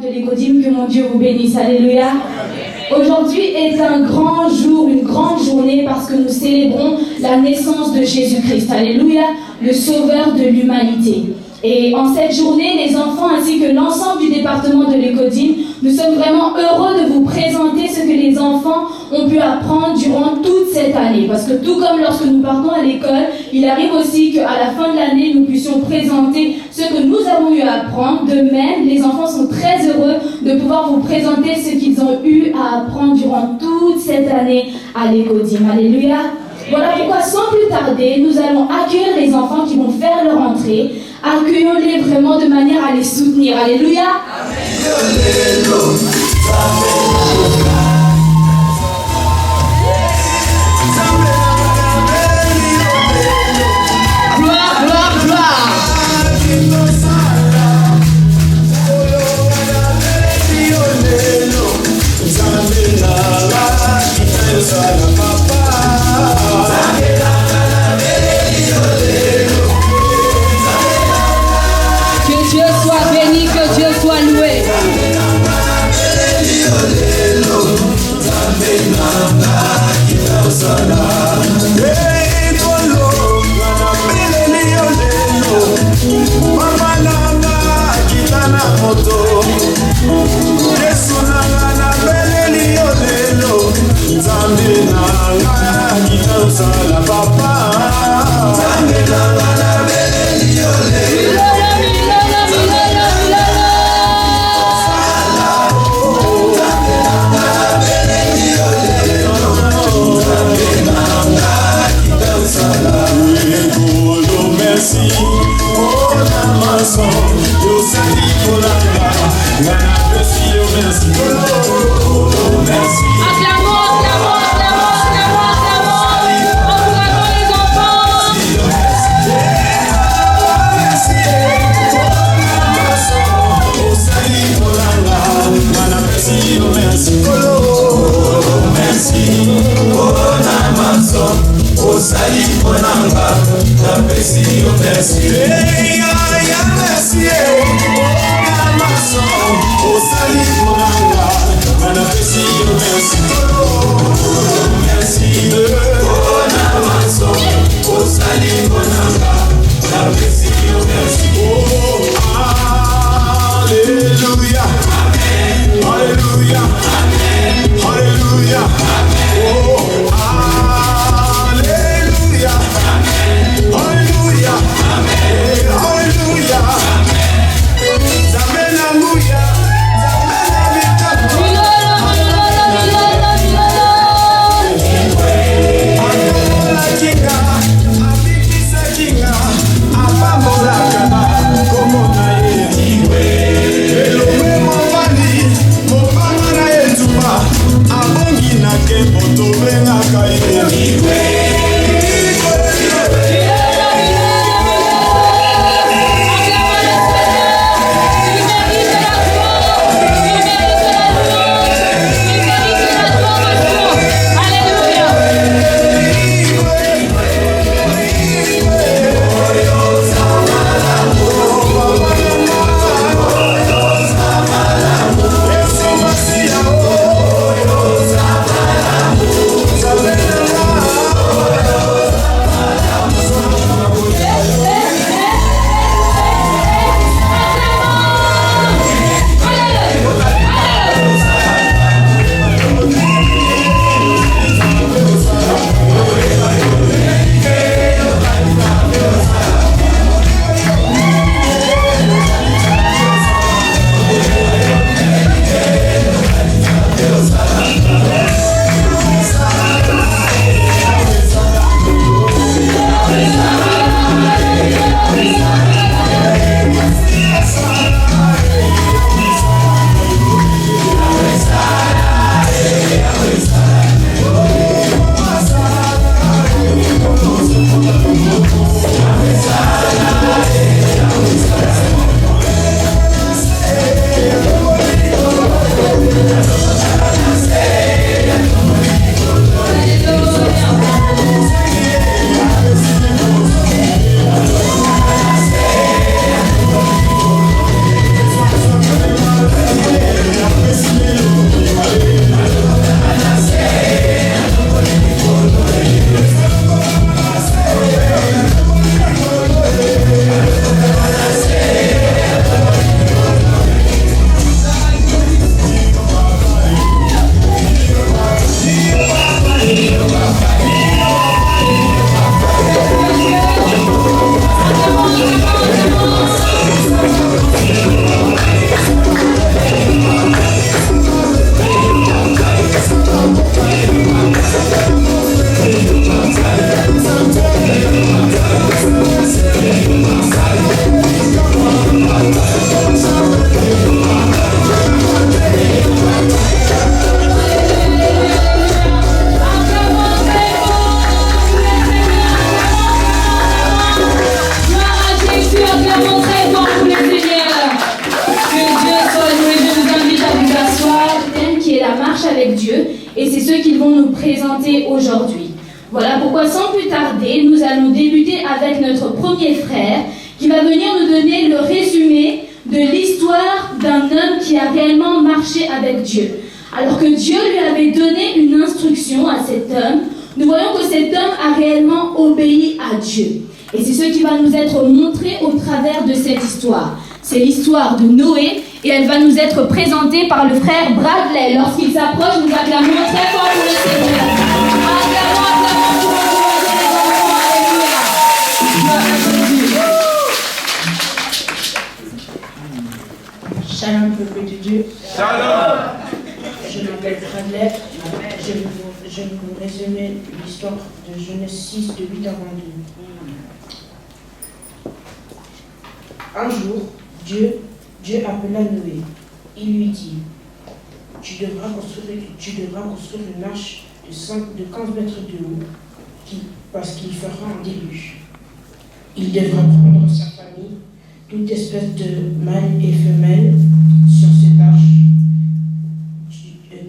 De l'Écodime, que mon Dieu vous bénisse, alléluia. Aujourd'hui est un grand jour, une grande journée parce que nous célébrons la naissance de Jésus-Christ, alléluia, le sauveur de l'humanité. Et en cette journée, les enfants ainsi que l'ensemble du département de l'Écodime, nous sommes vraiment heureux de vous présenter ce que les enfants ont pu apprendre durant toute cette année. Parce que tout comme lorsque nous partons à l'école, il arrive aussi qu'à la fin de l'année, nous puissions présenter ce que nous avons eu à apprendre. De même, les enfants sont très heureux de pouvoir vous présenter ce qu'ils ont eu à apprendre durant toute cette année à l'Écodime. Alléluia. Voilà pourquoi, sans plus tarder, nous allons accueillir les enfants qui vont faire leur entrée. Accueillons-les vraiment de manière à les soutenir. Alléluia. Gloire, gloire, gloire. Que Dieu soit béni, que Dieu soit loué. et c'est ceux qu'ils vont nous présenter aujourd'hui. Voilà pourquoi, sans plus tarder, nous allons débuter avec notre premier frère qui va venir nous donner le résumé de l'histoire d'un homme qui a réellement marché avec Dieu. Alors que Dieu lui avait donné une instruction à cet homme, nous voyons que cet homme a réellement obéi à Dieu. Et c'est ce qui va nous être montré au travers de cette histoire. C'est l'histoire de Noé et elle va nous être présentée par le frère Bradley. Lorsqu'il s'approche, nous acclamons très fort pour le Seigneur. Acclamons pour encourager les enfants. Alléluia. Shalom, peuple de Dieu. Shalom. Je m'appelle Bradley. Je vais vous résumer l'histoire de Genèse 6, de 8 à 22. Un jour, Dieu appela Noé. Il lui dit, tu devras construire une arche de 15 mètres de haut, parce qu'il fera un déluge. Il devra prendre sa famille, toute espèce de mâle et femelle, sur cette arche.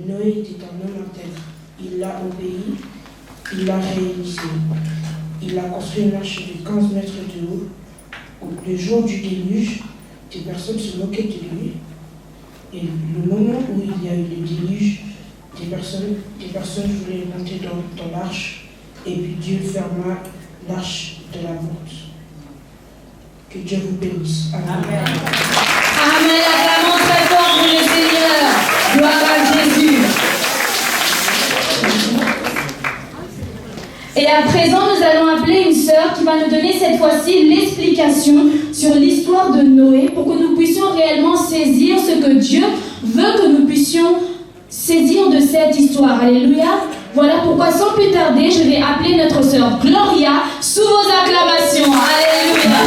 Noé était un homme intègre. Il l'a obéi, il l'a réalisé. Il a construit une arche de 15 mètres de haut. Le jour du déluge, des personnes se moquaient de lui. Et le moment où il y a eu le déluge, des personnes voulaient monter dans l'arche. Et puis Dieu ferma l'arche de la porte. Que Dieu vous bénisse. Amen. Amen. Acclamons très fort pour le Seigneur. Gloire à Jésus. Et à présent, nous allons appeler une sœur qui va nous donner cette fois-ci l'explication sur l'histoire de Noé pour que nous puissions réellement saisir ce que Dieu veut que nous puissions saisir de cette histoire. Alléluia. Voilà pourquoi, sans plus tarder, je vais appeler notre sœur Gloria sous vos acclamations. Alléluia.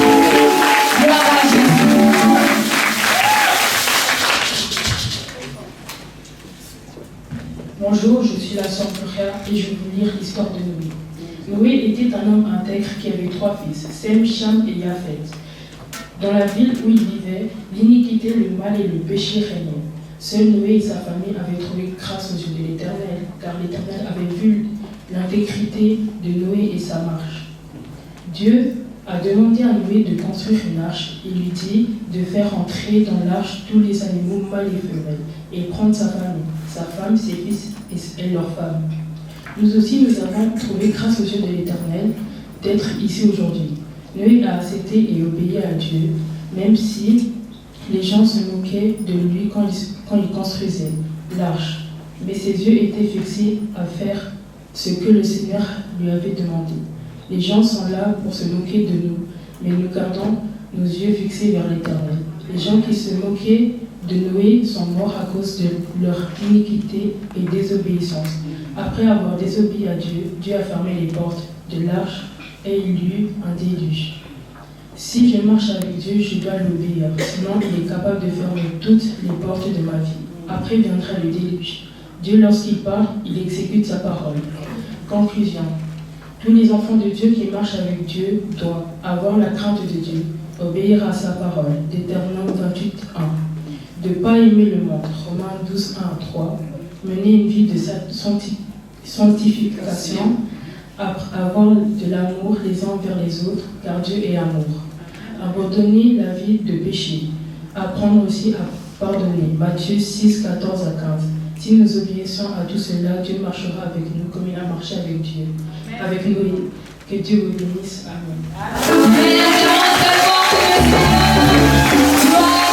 Gloire à Jésus. Bonjour, je suis la sœur Gloria et je vais vous lire l'histoire de Noé. Noé était un homme intègre qui avait 3 fils, Sem, Cham et Japheth. Dans la ville où il vivait, l'iniquité, le mal et le péché régnaient. Seul Noé et sa famille avaient trouvé grâce aux yeux de l'Éternel, car l'Éternel avait vu l'intégrité de Noé et sa marche. Dieu a demandé à Noé de construire une arche. Il lui dit de faire entrer dans l'arche tous les animaux mâles et femelles, et prendre sa famille, sa femme, ses fils et leurs femmes. Nous aussi, nous avons trouvé grâce aux yeux de l'Éternel d'être ici aujourd'hui. Noé a accepté et obéi à Dieu, même si les gens se moquaient de lui quand il construisait l'arche. Mais ses yeux étaient fixés à faire ce que le Seigneur lui avait demandé. Les gens sont là pour se moquer de nous, mais nous gardons nos yeux fixés vers l'Éternel. Les gens qui se moquaient de Noé sont morts à cause de leur iniquité et désobéissance. Après avoir désobéi à Dieu, Dieu a fermé les portes de l'arche et il y eut un déluge. Si je marche avec Dieu, je dois l'obéir, sinon il est capable de fermer toutes les portes de ma vie. Après viendra le déluge. Dieu, lorsqu'il parle, il exécute sa parole. Conclusion. Tous les enfants de Dieu qui marchent avec Dieu doivent avoir la crainte de Dieu, obéir à sa parole. Deutéronome 28:1. De ne pas aimer le monde. Romains 12:1-3. Mener une vie de sanctification, avoir de l'amour les uns envers les autres, car Dieu est amour. Abandonner la vie de péché. Apprendre aussi à pardonner. Matthieu 6:14-15. Si nous obéissons à tout cela, Dieu marchera avec nous comme il a marché avec Dieu. Avec nous, que Dieu vous bénisse. Amen.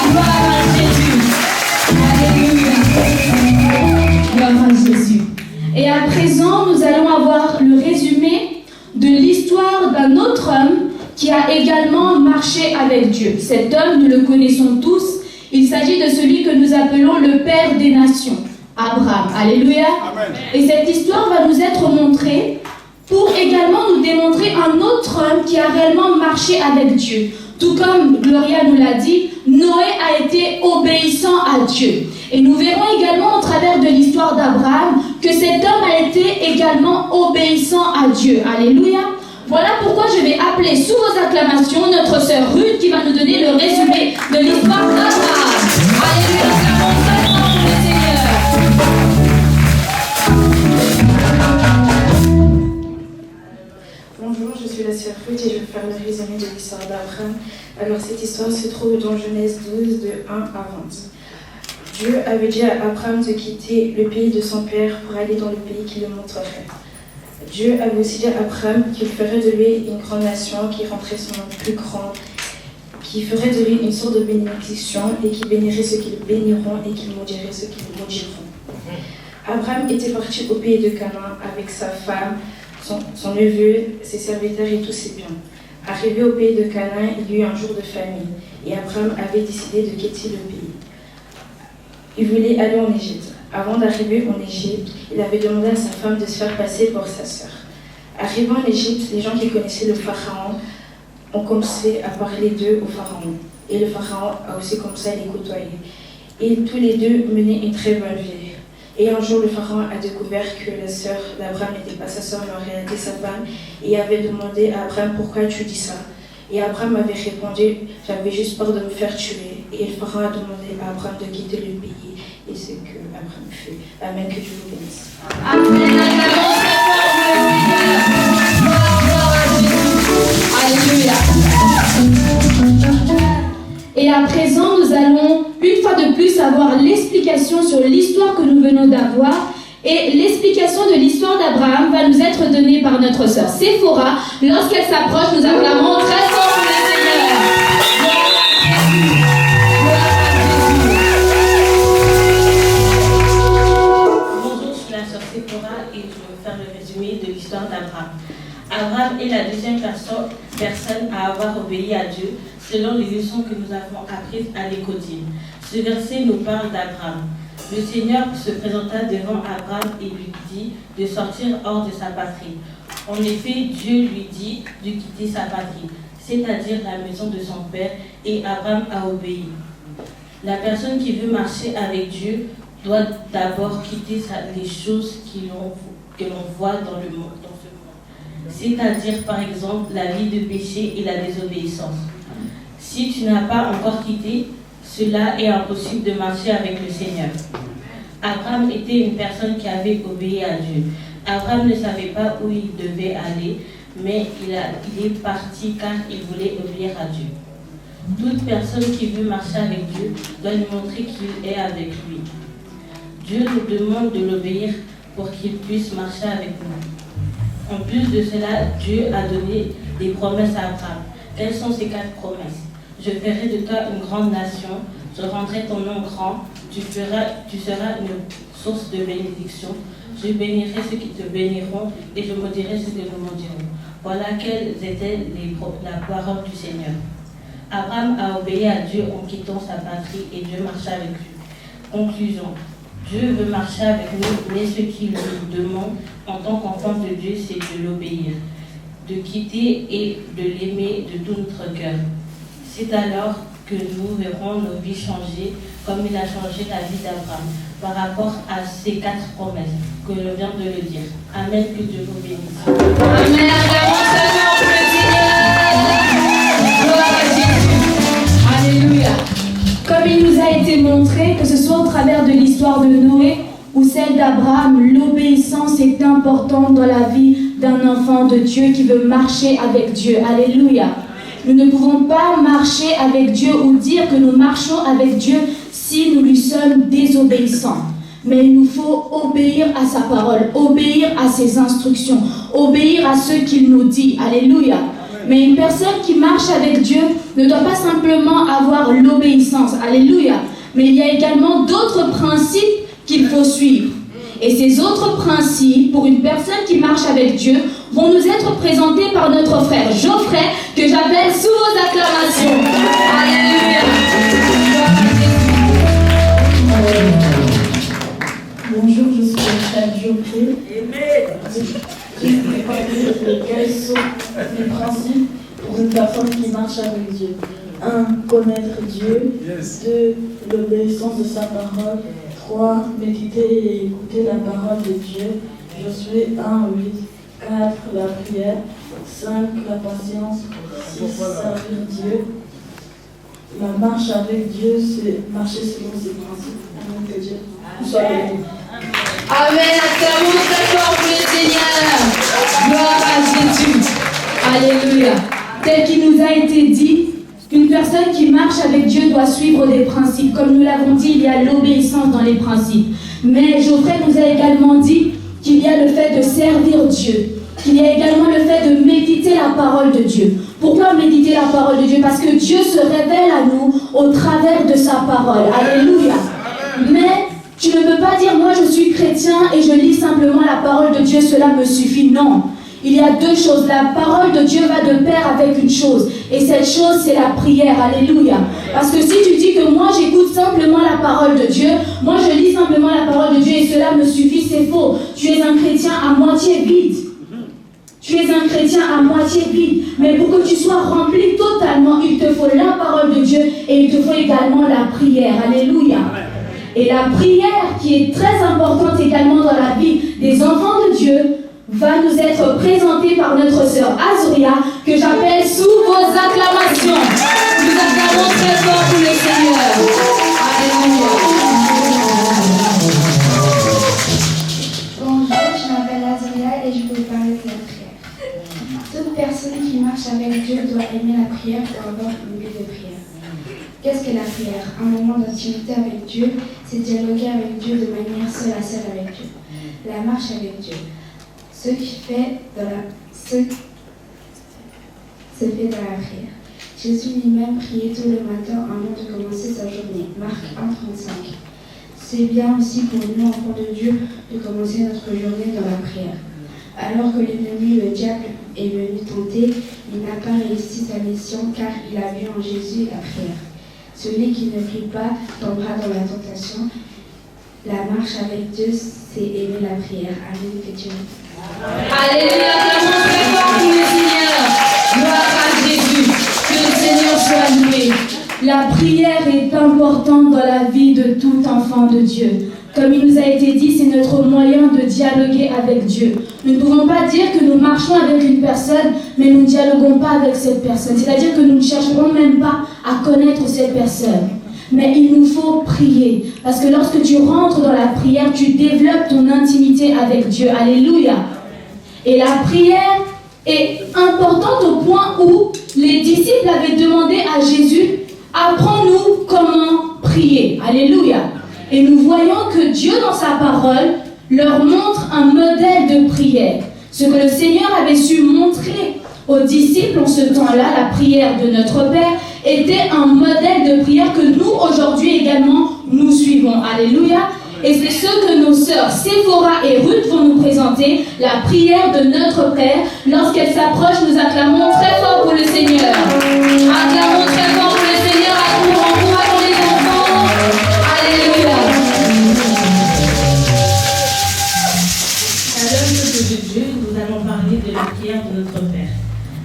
Gloire à Jésus. Alléluia. Gloire à Jésus. Et à présent, nous allons avoir le résumé de l'histoire d'un autre homme qui a également marché avec Dieu. Cet homme, nous le connaissons tous. Il s'agit de celui que nous appelons le Père des Nations, Abraham. Alléluia. Amen. Et cette histoire va nous être montrée pour également nous démontrer un autre homme qui a réellement marché avec Dieu. Tout comme Gloria nous l'a dit, Noé a été obéissant à Dieu. Et nous verrons également au travers de l'histoire d'Abraham que cet homme a été également obéissant à Dieu. Alléluia. Voilà pourquoi je vais appeler sous vos acclamations notre sœur Ruth qui va nous donner le résumé de l'histoire d'Abraham. Alléluia, acclamons très fort pour le Seigneur. l'histoire d'Abraham. Alors cette histoire se trouve dans Genèse 12, de 1 à 20. Dieu avait dit à Abraham de quitter le pays de son père pour aller dans le pays qu'il lui montrerait. Dieu avait aussi dit à Abraham qu'il ferait de lui une grande nation, qui rendrait son nom plus grand, qui ferait de lui une sorte de bénédiction et qui bénirait ceux qui le béniront et qui maudirait ceux qui le maudiront. Abraham était parti au pays de Canaan avec sa femme, son neveu, ses serviteurs et tous ses biens. Arrivé au pays de Canaan, il y eut un jour de famine et Abraham avait décidé de quitter le pays. Il voulait aller en Égypte. Avant d'arriver en Égypte, il avait demandé à sa femme de se faire passer pour sa sœur. Arrivé en Égypte, les gens qui connaissaient le pharaon ont commencé à parler d'eux au pharaon. Et le pharaon a aussi commencé à les côtoyer. Et tous les deux menaient une très bonne vie. Et un jour, le pharaon a découvert que la sœur d'Abraham n'était pas sa sœur, mais en réalité sa femme, et avait demandé à Abraham pourquoi tu dis ça. Et Abraham avait répondu, j'avais juste peur de me faire tuer. Et le pharaon a demandé à Abraham de quitter le pays. Et c'est ce que Abraham fait. Amen, que Dieu vous bénisse. Amen. Alléluia. Et à présent, nous allons une fois de plus avoir l'explication sur l'histoire que nous venons d'avoir. Et l'explication de l'histoire d'Abraham va nous être donnée par notre sœur Séphora. Lorsqu'elle s'approche, nous acclamons très fort pour le Seigneur. Bonjour, je suis la sœur Séphora et je vais faire le résumé de l'histoire d'Abraham. Abraham est la deuxième personne à avoir obéi à Dieu, selon les leçons que nous avons apprises à l'école. Ce verset nous parle d'Abraham. Le Seigneur se présenta devant Abraham et lui dit de sortir hors de sa patrie. En effet, Dieu lui dit de quitter sa patrie, c'est-à-dire la maison de son père, et Abraham a obéi. La personne qui veut marcher avec Dieu doit d'abord quitter les choses que l'on voit dans ce monde. C'est-à-dire, par exemple, la vie de péché et la désobéissance. Si tu n'as pas encore quitté, cela est impossible de marcher avec le Seigneur. Abraham était une personne qui avait obéi à Dieu. Abraham ne savait pas où il devait aller, mais il est parti car il voulait obéir à Dieu. Toute personne qui veut marcher avec Dieu doit lui montrer qu'il est avec lui. Dieu nous demande de l'obéir pour qu'il puisse marcher avec nous. En plus de cela, Dieu a donné des promesses à Abraham. Quelles sont ces 4 promesses? Je ferai de toi une grande nation, je rendrai ton nom grand, tu seras une source de bénédiction, je bénirai ceux qui te béniront et je maudirai ceux qui te maudiront. Voilà quelles étaient la parole du Seigneur. Abraham a obéi à Dieu en quittant sa patrie et Dieu marcha avec lui. Conclusion. Dieu veut marcher avec nous, mais ce qu'il nous demande en tant qu'enfant de Dieu, c'est de l'obéir, de quitter et de l'aimer de tout notre cœur. C'est alors que nous verrons nos vies changer comme il a changé la vie d'Abraham par rapport à ces 4 promesses que je viens de le dire. Amen, que Dieu vous bénisse. Amen. Gloire à Jésus. Alléluia. Comme il nous a été montré, que ce soit au travers de l'histoire de Noé ou celle d'Abraham, l'obéissance est importante dans la vie d'un enfant de Dieu qui veut marcher avec Dieu. Alléluia. Nous ne pouvons pas marcher avec Dieu ou dire que nous marchons avec Dieu si nous lui sommes désobéissants. Mais il nous faut obéir à sa parole, obéir à ses instructions, obéir à ce qu'il nous dit. Alléluia. Mais une personne qui marche avec Dieu ne doit pas simplement avoir l'obéissance. Alléluia. Mais il y a également d'autres principes qu'il faut suivre. Et ces autres principes, pour une personne qui marche avec Dieu, vont nous être présentés par notre frère Geoffrey, que j'appelle sous vos acclamations. Alléluia. Bonjour, je suis le frère Geoffrey. Je vais vous parler quels sont les principes pour une personne qui marche avec Dieu. 1. Connaître Dieu. 2. L'obéissance de sa parole. 3. Méditer et écouter la parole de Dieu. Josué 1, 8. 4. La prière. 5. La patience. 6. Servir Dieu. La marche avec Dieu, c'est marcher selon ses principes. Amen, que Dieu soit béni. Amen. Acclamons très fort pour le Seigneur. Gloire à Jésus. Alléluia. tel qu'il nous a été dit, une personne qui marche avec Dieu doit suivre des principes. Comme nous l'avons dit, il y a l'obéissance dans les principes. Mais Geoffrey nous a également dit qu'il y a le fait de servir Dieu, qu'il y a également le fait de méditer la parole de Dieu. Pourquoi méditer la parole de Dieu? Parce que Dieu se révèle à nous au travers de sa parole. Alléluia. Mais tu ne peux pas dire, moi je suis chrétien et je lis simplement la parole de Dieu, cela me suffit. Non. Il y a deux choses. La parole de Dieu va de pair avec une chose. Et cette chose, c'est la prière. Alléluia. Parce que si tu dis que moi, j'écoute simplement la parole de Dieu, moi, je lis simplement la parole de Dieu et cela me suffit, c'est faux. Tu es un chrétien à moitié vide. Tu es un chrétien à moitié vide. Mais pour que tu sois rempli totalement, il te faut la parole de Dieu et il te faut également la prière. Alléluia. Et la prière, qui est très importante également dans la vie des enfants de Dieu, va nous être présentée par notre sœur Azuria, que j'appelle sous vos acclamations. Nous acclamons très fort pour le Seigneur. Alléluia. Bonjour, je m'appelle Azuria et je vais vous parler de la prière. Toute personne qui marche avec Dieu doit aimer la prière pour avoir une vie de prière. Qu'est-ce que la prière? Un moment d'intimité avec Dieu, c'est dialoguer avec Dieu de manière seule à seule avec Dieu. La marche avec Dieu. Ce qui fait dans la prière. Jésus lui-même priait tout le matin avant de commencer sa journée. Marc 1,35. C'est bien aussi pour nous, enfants de Dieu, de commencer notre journée dans la prière. Alors que l'ennemi, le diable, est venu tenter, il n'a pas réussi sa mission car il a vu en Jésus la prière. Celui qui ne prie pas tombera dans la tentation. La marche avec Dieu, c'est aimer la prière. Amen. Que Dieu. Alléluia, acclamons très fort pour le Seigneur. Gloire à Jésus. Que le Seigneur soit loué. La prière est importante dans la vie de tout enfant de Dieu. Comme il nous a été dit, c'est notre moyen de dialoguer avec Dieu. Nous ne pouvons pas dire que nous marchons avec une personne, mais nous ne dialoguons pas avec cette personne. C'est-à-dire que nous ne chercherons même pas à connaître cette personne. Mais il nous faut prier. Parce que lorsque tu rentres dans la prière, tu développes ton intimité avec Dieu. Alléluia. Et la prière est importante au point où les disciples avaient demandé à Jésus, apprends-nous comment prier. Alléluia. Et nous voyons que Dieu, dans sa parole, leur montre un modèle de prière. Ce que le Seigneur avait su montrer aux disciples en ce temps-là, la prière de notre Père, était un modèle de prière que nous, aujourd'hui également, nous suivons. Alléluia. Et c'est ce que nos sœurs Séphora et Ruth vont nous présenter, la prière de notre Père. Lorsqu'elle s'approche, nous acclamons très fort pour le Seigneur. Acclamons très fort pour le Seigneur, encourageons les enfants. Alléluia. À l'œuvre de Dieu, nous allons parler de la prière de notre Père.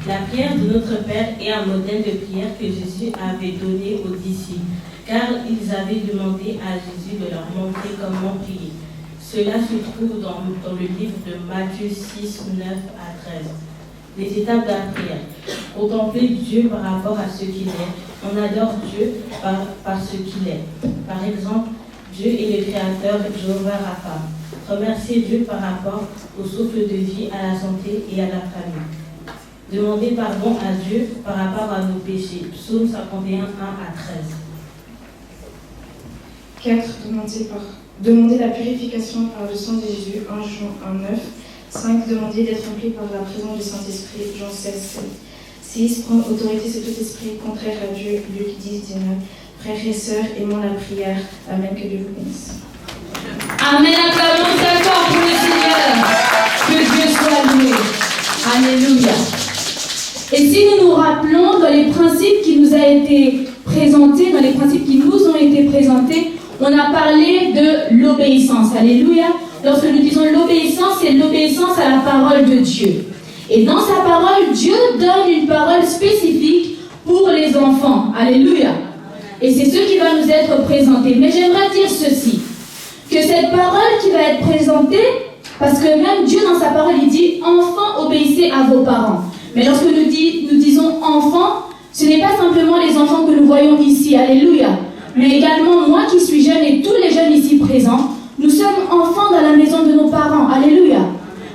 La prière de notre Père est un modèle de prière que Jésus avait donné aux disciples, car ils avaient demandé à Jésus de leur montrer comment prier. Cela se trouve dans le livre de Matthieu 6, 9 à 13. Les étapes de la prière. Contempler Dieu par rapport à ce qu'il est. On adore Dieu par ce qu'il est. Par exemple, Dieu est le Créateur, Jéhovah Rapha. Remercier Dieu par rapport au souffle de vie, à la santé et à la famille. Demander pardon à Dieu par rapport à nos péchés. Psaume 51, 1 à 13. 4. Demander la purification par le sang de Jésus, 1 Jean 1, 9. 5. Demander d'être rempli par la présence du Saint-Esprit, Jean 16, 7. 6. Prendre autorité sur tout esprit contraire à Dieu, Luc 10, 19. Frères et sœurs, aimons la prière. Amen, que Dieu vous bénisse. Amen, acclamons très fort pour le Seigneur. Que Dieu soit loué. Alléluia. Et si nous nous rappelons dans les principes qui nous a été présentés, dans les principes qui nous ont été présentés, on a parlé de l'obéissance. Alléluia. Lorsque nous disons l'obéissance, c'est l'obéissance à la parole de Dieu. Et dans sa parole, Dieu donne une parole spécifique pour les enfants. Alléluia. Et c'est ce qui va nous être présenté. Mais j'aimerais dire ceci, que cette parole qui va être présentée, parce que même Dieu dans sa parole, il dit « Enfants, obéissez à vos parents ». Mais lorsque nous disons « enfants », ce n'est pas simplement les enfants que nous voyons ici, alléluia, mais également moi qui suis jeune et tous les jeunes ici présents, nous sommes enfants dans la maison de nos parents, alléluia.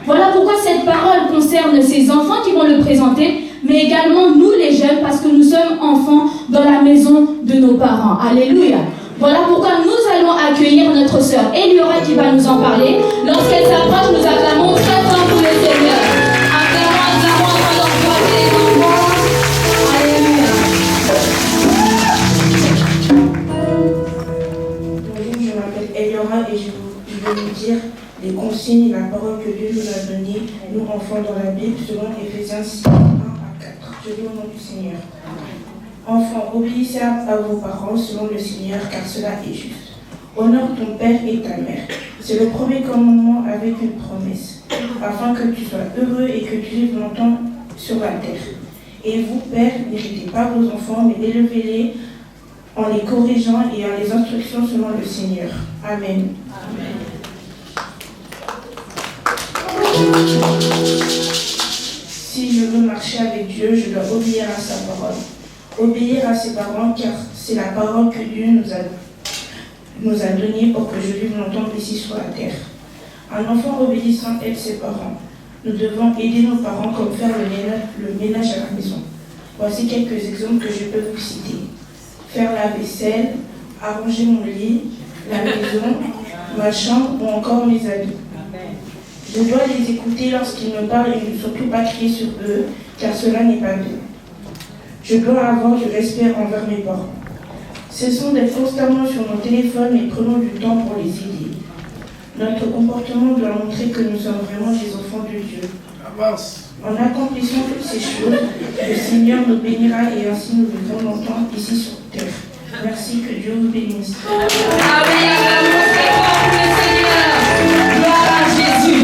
Voilà pourquoi cette parole concerne ces enfants qui vont le présenter, mais également nous les parce que nous sommes enfants dans la maison de nos parents. Alléluia. Voilà pourquoi nous allons accueillir notre sœur Eliora qui va nous en parler. Lorsqu'elle s'approche, nous acclamons très fort pour le Seigneur. Acclamons pendant croiser les enfants. Alléluia. Bonjour, je m'appelle Eliora et je vais vous dire les consignes, la parole que Dieu nous a donnée, nous enfants dans la Bible, selon Éphésiens 6, 1 à 4. Je lis au nom du Seigneur. Enfants, obéissez à vos parents selon le Seigneur, car cela est juste. Honore ton père et ta mère. C'est le premier commandement avec une promesse, afin que tu sois heureux et que tu vives longtemps sur la terre. Et vous, pères, n'héritez pas vos enfants, mais élevez-les en les corrigeant et en les instructions selon le Seigneur. Amen. Amen. Si je veux marcher avec Dieu, je dois obéir à sa parole. Obéir à ses parents, car c'est la parole que Dieu nous a donnée pour que je vive longtemps ici sur la terre. Un enfant obéissant aide ses parents. Nous devons aider nos parents comme faire le ménage à la maison. Voici quelques exemples que je peux vous citer. Faire la vaisselle, arranger mon lit, la maison, ma chambre ou encore mes habits. Je dois les écouter lorsqu'ils me parlent et ne surtout pas crier sur eux, car cela n'est pas bien. Je dois avoir du respect envers mes parents. Cessons d'être constamment sur nos téléphones et prenons du temps pour les aider. Notre comportement doit montrer que nous sommes vraiment des enfants de Dieu. En accomplissant toutes ces choses, le Seigneur nous bénira et ainsi nous vivrons longtemps ici sur terre. Merci, que Dieu vous bénisse. Amen. Gloire à Jésus.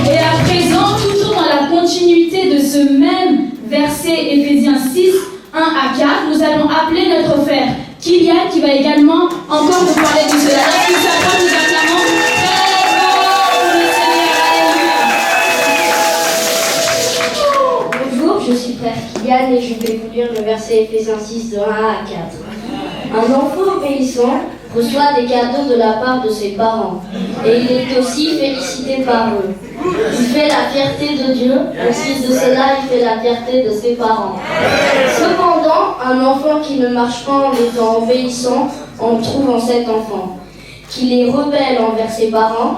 Et à présent, toujours dans la continuité de ce même verset Éphésiens 6, 1 à 4, nous allons appeler notre frère Kylian qui va également encore nous parler de cela. Lorsqu'il s'approche, nous acclamons très fort pour le Seigneur. Alléluia. Bonjour, je suis frère Kylian et je vais vous lire le verset Éphésiens 6 de 1 à 4. Un enfant obéissant reçoit des cadeaux de la part de ses parents et il est aussi félicité par eux. Il fait la fierté de Dieu, ainsi de cela il fait la fierté de ses parents. Cependant, un enfant qui ne marche pas en étant obéissant en trouve en cet enfant qu'il est rebelle envers ses parents,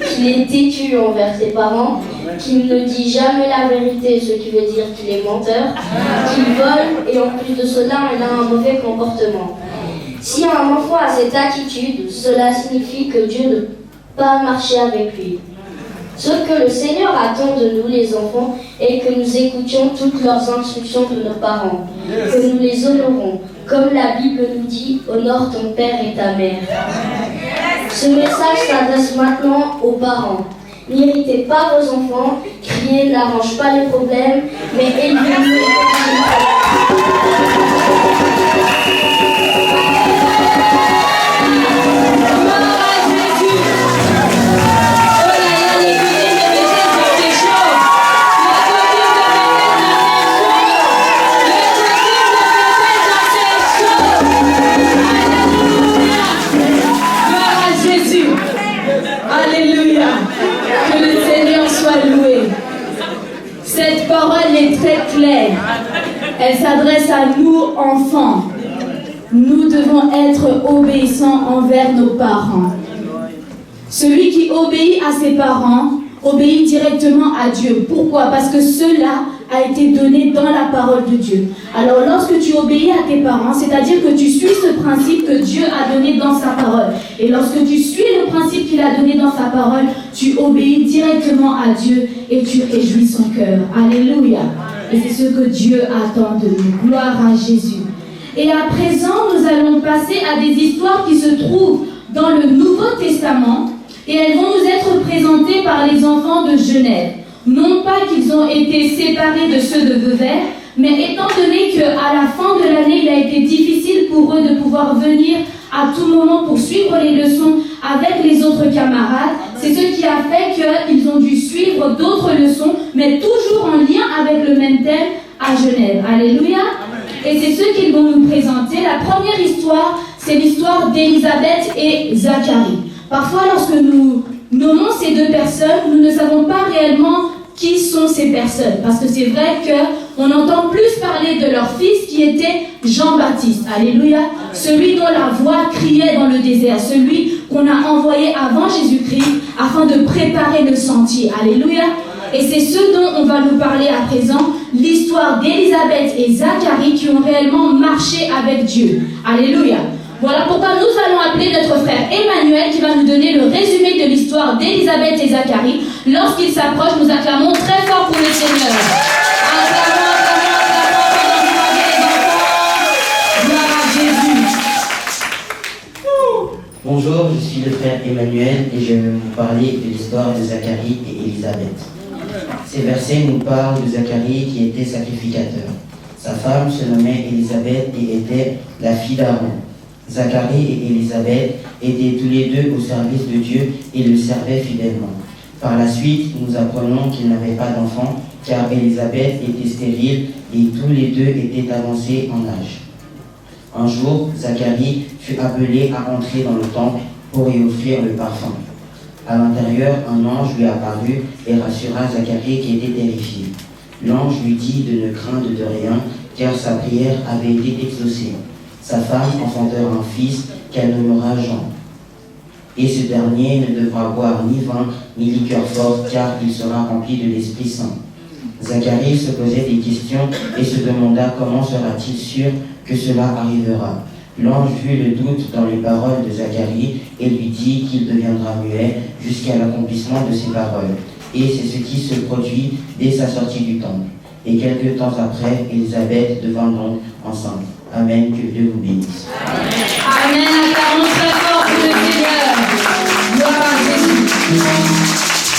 qu'il est têtu envers ses parents, qu'il ne dit jamais la vérité, ce qui veut dire qu'il est menteur, qu'il vole et en plus de cela, il a un mauvais comportement. Si un enfant a cette attitude, cela signifie que Dieu ne peut pas marcher avec lui. Ce que le Seigneur attend de nous, les enfants, est que nous écoutions toutes leurs instructions de nos parents, que nous les honorons. Comme la Bible nous dit, honore ton père et ta mère. Ce message s'adresse maintenant aux parents. N'irritez pas vos enfants, crier n'arrange pas les problèmes, mais élevez-les. Cette parole est très claire. Elle s'adresse à nous, enfants. Nous devons être obéissants envers nos parents. Celui qui obéit à ses parents obéit directement à Dieu. Pourquoi? Parce que cela a été donné dans la parole de Dieu. Alors lorsque tu obéis à tes parents, c'est-à-dire que tu suis ce principe que Dieu a donné dans sa parole. Et lorsque tu suis le principe qu'il a donné dans sa parole, tu obéis directement à Dieu et tu réjouis son cœur. Alléluia. Et c'est ce que Dieu attend de nous. Gloire à Jésus. Et à présent, nous allons passer à des histoires qui se trouvent dans le Nouveau Testament et elles vont nous être présentées par les enfants de Genève. Non pas qu'ils ont été séparés de ceux de Veuvert, mais étant donné qu'à la fin de l'année, il a été difficile pour eux de pouvoir venir à tout moment pour suivre les leçons avec les autres camarades, c'est ce qui a fait qu'ils ont dû suivre d'autres leçons, mais toujours en lien avec le même thème à Genève. Alléluia. Et c'est ce qu'ils vont nous présenter. La première histoire, c'est l'histoire d'Élisabeth et Zacharie. Parfois, lorsque nous nommons ces deux personnes, nous ne savons pas réellement qui sont ces personnes. Parce que c'est vrai qu'on entend plus parler de leur fils qui était Jean-Baptiste. Alléluia. Celui dont la voix criait dans le désert. Celui qu'on a envoyé avant Jésus-Christ afin de préparer le sentier. Alléluia. Et c'est ce dont on va nous parler à présent, l'histoire d'Élisabeth et Zacharie qui ont réellement marché avec Dieu. Alléluia. Voilà pourquoi nous allons appeler notre frère Emmanuel qui va nous donner le résumé de l'histoire d'Élisabeth et Zacharie. Lorsqu'il s'approche, nous acclamons très fort pour le Seigneur. Acclamons, gloire à Jésus. Bonjour, je suis le frère Emmanuel et je vais vous parler de l'histoire de Zacharie et Élisabeth. Ces versets nous parlent de Zacharie qui était sacrificateur. Sa femme se nommait Élisabeth et était la fille d'Aaron. Zacharie et Élisabeth étaient tous les deux au service de Dieu et le servaient fidèlement. Par la suite, nous apprenons qu'ils n'avaient pas d'enfants, car Élisabeth était stérile et tous les deux étaient avancés en âge. Un jour, Zacharie fut appelé à entrer dans le temple pour y offrir le parfum. À l'intérieur, un ange lui apparut et rassura Zacharie qui était terrifié. L'ange lui dit de ne craindre de rien, car sa prière avait été exaucée. Sa femme enfantera un fils qu'elle nommera Jean. Et ce dernier ne devra boire ni vin ni liqueur forte, car il sera rempli de l'Esprit Saint. Zacharie se posait des questions et se demanda comment sera-t-il sûr que cela arrivera. L'ange vit le doute dans les paroles de Zacharie et lui dit qu'il deviendra muet jusqu'à l'accomplissement de ses paroles. Et c'est ce qui se produit dès sa sortie du temple. Et quelque temps après, Élisabeth devint donc enceinte. Amen, que Dieu vous bénisse. Amen, acclamons très fort pour le Seigneur. Gloire à Jésus.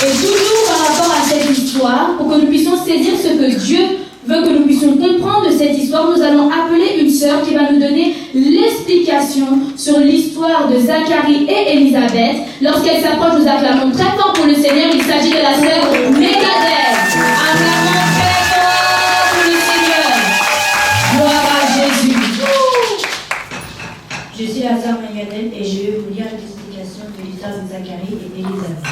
Et toujours par rapport à cette histoire, pour que nous puissions saisir ce que Dieu veut que nous puissions comprendre de cette histoire, nous allons appeler une sœur qui va nous donner l'explication sur l'histoire de Zacharie et Élisabeth. Lorsqu'elle s'approche, nous acclamons très fort pour le Seigneur. Il s'agit de la sœur Mégadève. Acclamons très fort pour le Seigneur. Gloire à Jésus. Je suis la sœur Mégadève et je vais vous lire l'explication de l'histoire de Zacharie et Élisabeth.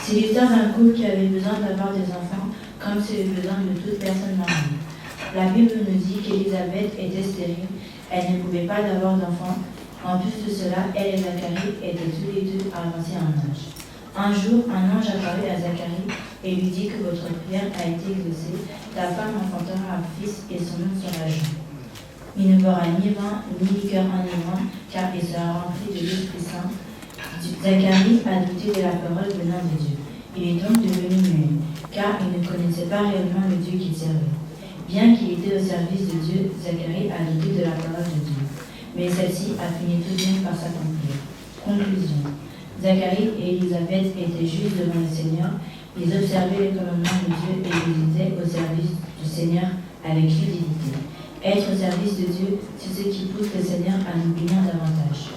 C'est l'histoire d'un couple qui avait besoin d'avoir des enfants, comme c'est le besoin de toute personne mariée. La Bible nous dit qu'Élisabeth était stérile, elle ne pouvait pas avoir d'enfants. En plus de cela, elle et Zacharie étaient tous les deux avancés en âge. Un jour, un ange apparut à Zacharie et lui dit que votre prière a été exaucée, ta femme enfantera un fils et son nom sera Jean. Il ne boira ni vin ni liqueur enivrante, car il sera rempli de l'Esprit Saint. Zacharie a douté de la parole venant de Dieu. Il est donc devenu muet, car il ne connaissait pas réellement le Dieu qu'il servait. Bien qu'il était au service de Dieu, Zacharie a douté de la parole de Dieu. Mais celle-ci a fini tout de même par s'accomplir. Conclusion. Zacharie et Élisabeth étaient justes devant le Seigneur. Ils observaient les commandements de Dieu et ils étaient au service du Seigneur avec fidélité. Être au service de Dieu, c'est ce qui pousse le Seigneur à nous bénir davantage.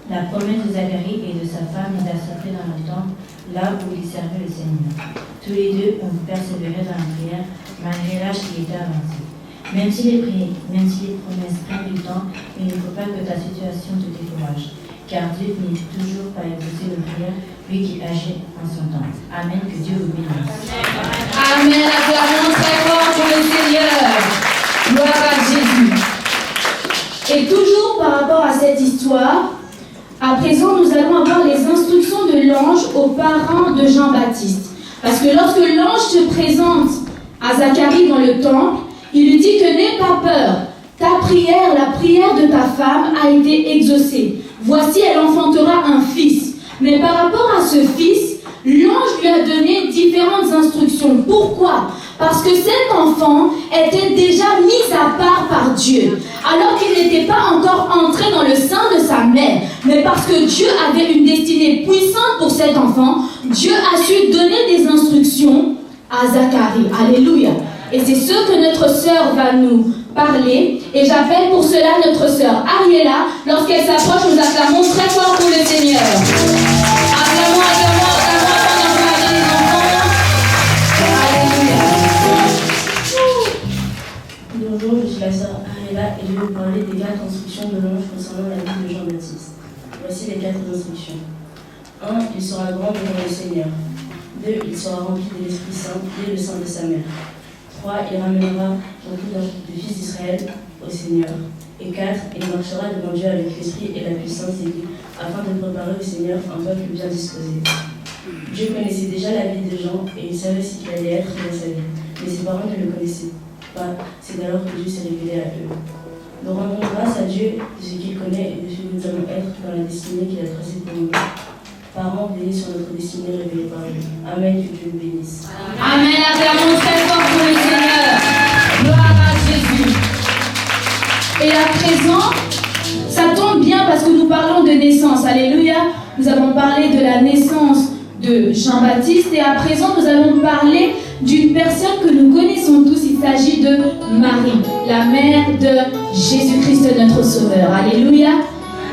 La promesse de Zacharie et de sa femme est d'entrer dans le temple, là où ils servaient le Seigneur. Tous les deux ont persévéré dans la prière, malgré l'âge qui était avancé. Même si les promesses prennent du temps, il ne faut pas que ta situation te décourage, car Dieu finit toujours par exaucer nos prières, lui qui agit en son temps. Amen, que Dieu vous bénisse. Amen, acclamons très fort pour le Seigneur. Gloire à Jésus. Et toujours par rapport à cette histoire, à présent, nous allons avoir les instructions de l'ange aux parents de Jean-Baptiste. Parce que lorsque l'ange se présente à Zacharie dans le temple, il lui dit que n'aie pas peur. Ta prière, la prière de ta femme a été exaucée. Voici, elle enfantera un fils. Mais par rapport à ce fils, l'ange lui a donné différentes instructions. Pourquoi ? Parce que cet enfant était déjà mis à part par Dieu, alors qu'il n'était pas encore entré dans le sein de sa mère. Mais parce que Dieu avait une destinée puissante pour cet enfant, Dieu a su donner des instructions à Zacharie. Alléluia. Et c'est ce que notre sœur va nous parler. Et j'appelle pour cela notre sœur Ariella. Lorsqu'elle s'approche, nous acclamons très fort pour le Seigneur. Acclamons, acclamons, acclamons pendant qu'on a les enfants. Alléluia. Bonjour, je suis la sœur Ariella et je vais vous parler des 4 instructions de l'ange concernant la vie de Jean-Baptiste. Voici les 4 instructions. 1. Il sera grand devant le Seigneur. 2. 2. Il sera rempli de l'Esprit Saint dès le sein de sa mère. 3. Il ramènera beaucoup de fils d'Israël au Seigneur. Et 4. Il marchera devant Dieu avec l'Esprit et la puissance aiguë, afin de préparer au Seigneur un peuple bien disposé. Dieu connaissait déjà la vie de Jean et il savait ce qu'il allait être dans sa vie. Mais ses parents ne le connaissaient pas. C'est alors que Dieu s'est révélé à eux. Nous rendons grâce à Dieu de ce qu'il connaît et de ce que nous allons être dans la destinée qu'il a tracée pour nous. Parents, veillez sur notre destinée révélée par lui. Amen, que Dieu nous bénisse. Amen, acclamons très fort pour le Seigneur. Gloire à Jésus. Et à présent, ça tombe bien parce que nous parlons de naissance. Alléluia. Nous avons parlé de la naissance de Jean-Baptiste et à présent nous allons parler d'une personne que nous connaissons tous. Il s'agit de Marie, la mère de Jésus-Christ notre Sauveur. Alléluia.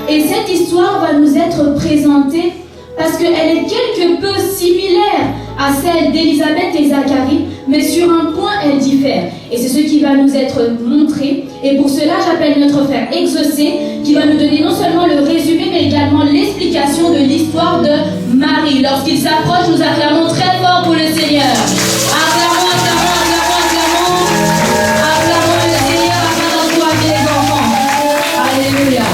Et cette histoire va nous être présentée parce qu'elle est quelque peu similaire à celle d'Élisabeth et Zacharie, mais sur un point elle diffère. Et c'est ce qui va nous être montré. Et pour cela, j'appelle notre frère Exaucé, qui va nous donner non seulement le résumé, mais également l'explication de l'histoire de Marie. Lorsqu'il s'approche, nous acclamons très fort pour le Seigneur. Acclamons, acclamons, acclamons, acclamons. Acclamons le Seigneur afin d'encourager les enfants. Alléluia.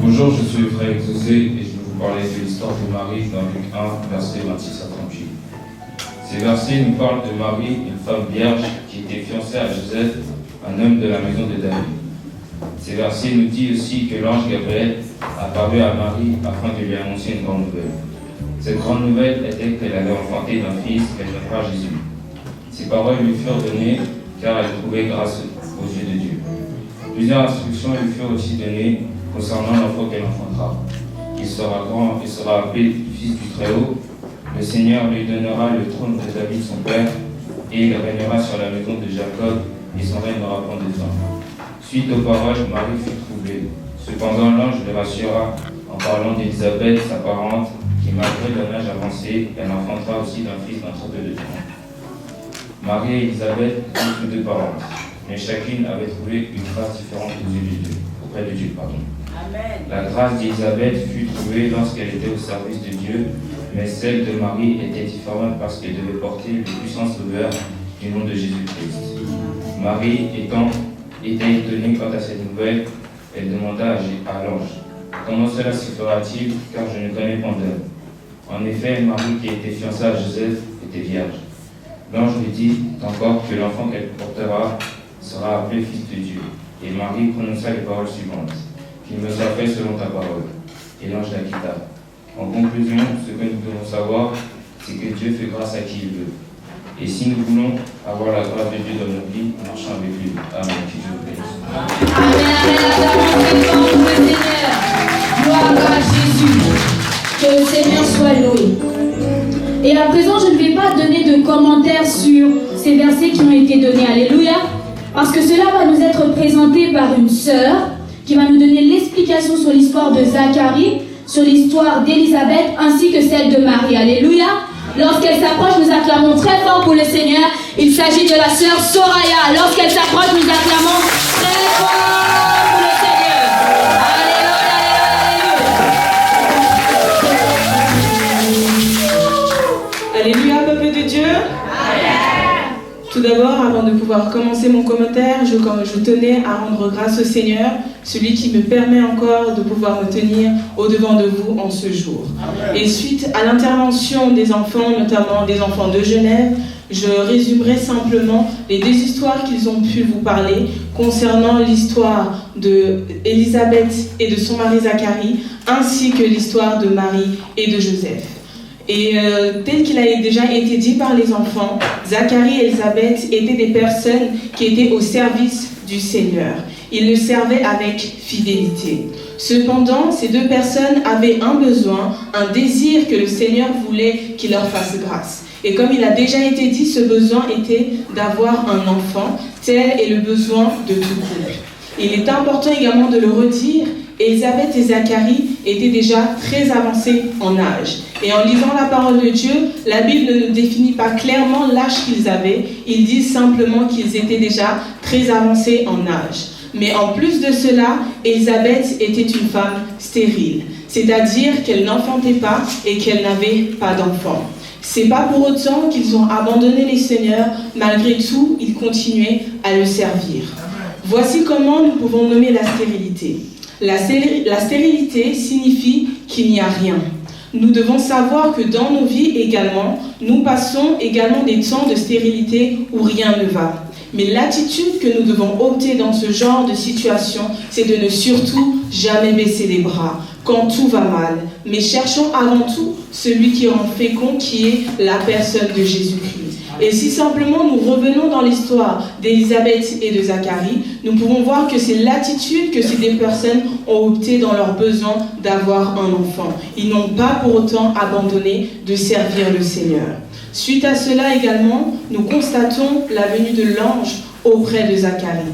Bonjour, je suis le frère Exaucé et je vais vous parler de l'histoire de Marie dans Luc 1, versets 26 à 38. Ces versets nous parlent de Marie, une femme vierge qui était fiancée à Joseph, un homme de la maison de David. Ces versets nous disent aussi que l'ange Gabriel apparut à Marie afin de lui annoncer une grande nouvelle. Cette grande nouvelle était qu'elle allait enfanter d'un fils qu'elle nommera Jésus. Ces paroles lui furent données car elle trouvait grâce aux yeux de Dieu. Plusieurs instructions lui furent aussi données concernant l'enfant qu'elle enfantera. Il sera grand et sera appelé Fils du Très-Haut. Le Seigneur lui donnera le trône de David son père, et il régnera sur la maison de Jacob, et son règne n'aura point de fin. Suite aux paroles, Marie fut troublée. Cependant, l'ange le rassura en parlant d'Élisabeth, sa parente, qui malgré son âge avancé, elle enfantera aussi d'un fils d'un très peu de temps. Marie et Élisabeth étaient toutes deux parentes, mais chacune avait trouvé une grâce différente auprès de Dieu. Amen. La grâce d'Élisabeth fut trouvée lorsqu'elle était au service de Dieu, mais celle de Marie était différente parce qu'elle devait porter le puissant sauveur du nom de Jésus-Christ. Marie était étonnée quant à cette nouvelle, elle demanda à l'ange, « Comment cela se fera-t-il, car je ne connais pas d'homme ?» En effet, Marie, qui était fiancée à Joseph, était vierge. L'ange lui dit encore que l'enfant qu'elle portera sera appelé Fils de Dieu. Et Marie prononça les paroles suivantes, « Qu'il me soit fait selon ta parole. » Et l'ange la quitta. En conclusion, ce que nous devons savoir, c'est que Dieu fait grâce à qui il veut. Et si nous voulons avoir la grâce de Dieu dans nos vies, marchons avec lui. Amen. Que Dieu vous bénisse. Amen. Gloire à Jésus. Que le Seigneur soit loué. Et à présent, je ne vais pas donner de commentaires sur ces versets qui ont été donnés. Alléluia. Parce que cela va nous être présenté par une sœur qui va nous donner l'explication sur l'histoire de Zacharie, sur l'histoire d'Élisabeth ainsi que celle de Marie. Alléluia. Lorsqu'elle s'approche, nous acclamons très fort pour le Seigneur. Il s'agit de la sœur Soraya. Lorsqu'elle s'approche, nous acclamons très fort pour le Seigneur. Alléluia, peuple de Dieu. Tout d'abord, avant de pouvoir commencer mon commentaire, je tenais à rendre grâce au Seigneur, celui qui me permet encore de pouvoir me tenir au-devant de vous en ce jour. Et suite à l'intervention des enfants, notamment des enfants de Genève, je résumerai simplement les deux histoires qu'ils ont pu vous parler concernant l'histoire d'Élisabeth et de son mari Zacharie, ainsi que l'histoire de Marie et de Joseph. Et tel qu'il a déjà été dit par les enfants, Zacharie et Élisabeth étaient des personnes qui étaient au service du Seigneur. Ils le servaient avec fidélité. Cependant, ces deux personnes avaient un besoin, un désir que le Seigneur voulait qu'il leur fasse grâce. Et comme il a déjà été dit, ce besoin était d'avoir un enfant. Tel est le besoin de tout couple. Il est important également de le redire, Élisabeth et Zacharie étaient déjà très avancés en âge. Et en lisant la parole de Dieu, la Bible ne définit pas clairement l'âge qu'ils avaient. Ils disent simplement qu'ils étaient déjà très avancés en âge. Mais en plus de cela, Élisabeth était une femme stérile, c'est-à-dire qu'elle n'enfantait pas et qu'elle n'avait pas d'enfant. C'est pas pour autant qu'ils ont abandonné les seigneurs, malgré tout, ils continuaient à le servir. Voici comment nous pouvons nommer la stérilité. La stérilité signifie qu'il n'y a rien. Nous devons savoir que dans nos vies également, nous passons également des temps de stérilité où rien ne va. Mais l'attitude que nous devons opter dans ce genre de situation, c'est de ne surtout jamais baisser les bras quand tout va mal. Mais cherchons avant tout celui qui rend fécond, qui est la personne de Jésus-Christ. Et si simplement nous revenons dans l'histoire d'Élisabeth et de Zacharie, nous pouvons voir que c'est l'attitude que ces deux personnes ont opté dans leur besoin d'avoir un enfant. Ils n'ont pas pour autant abandonné de servir le Seigneur. Suite à cela également, nous constatons la venue de l'ange auprès de Zacharie.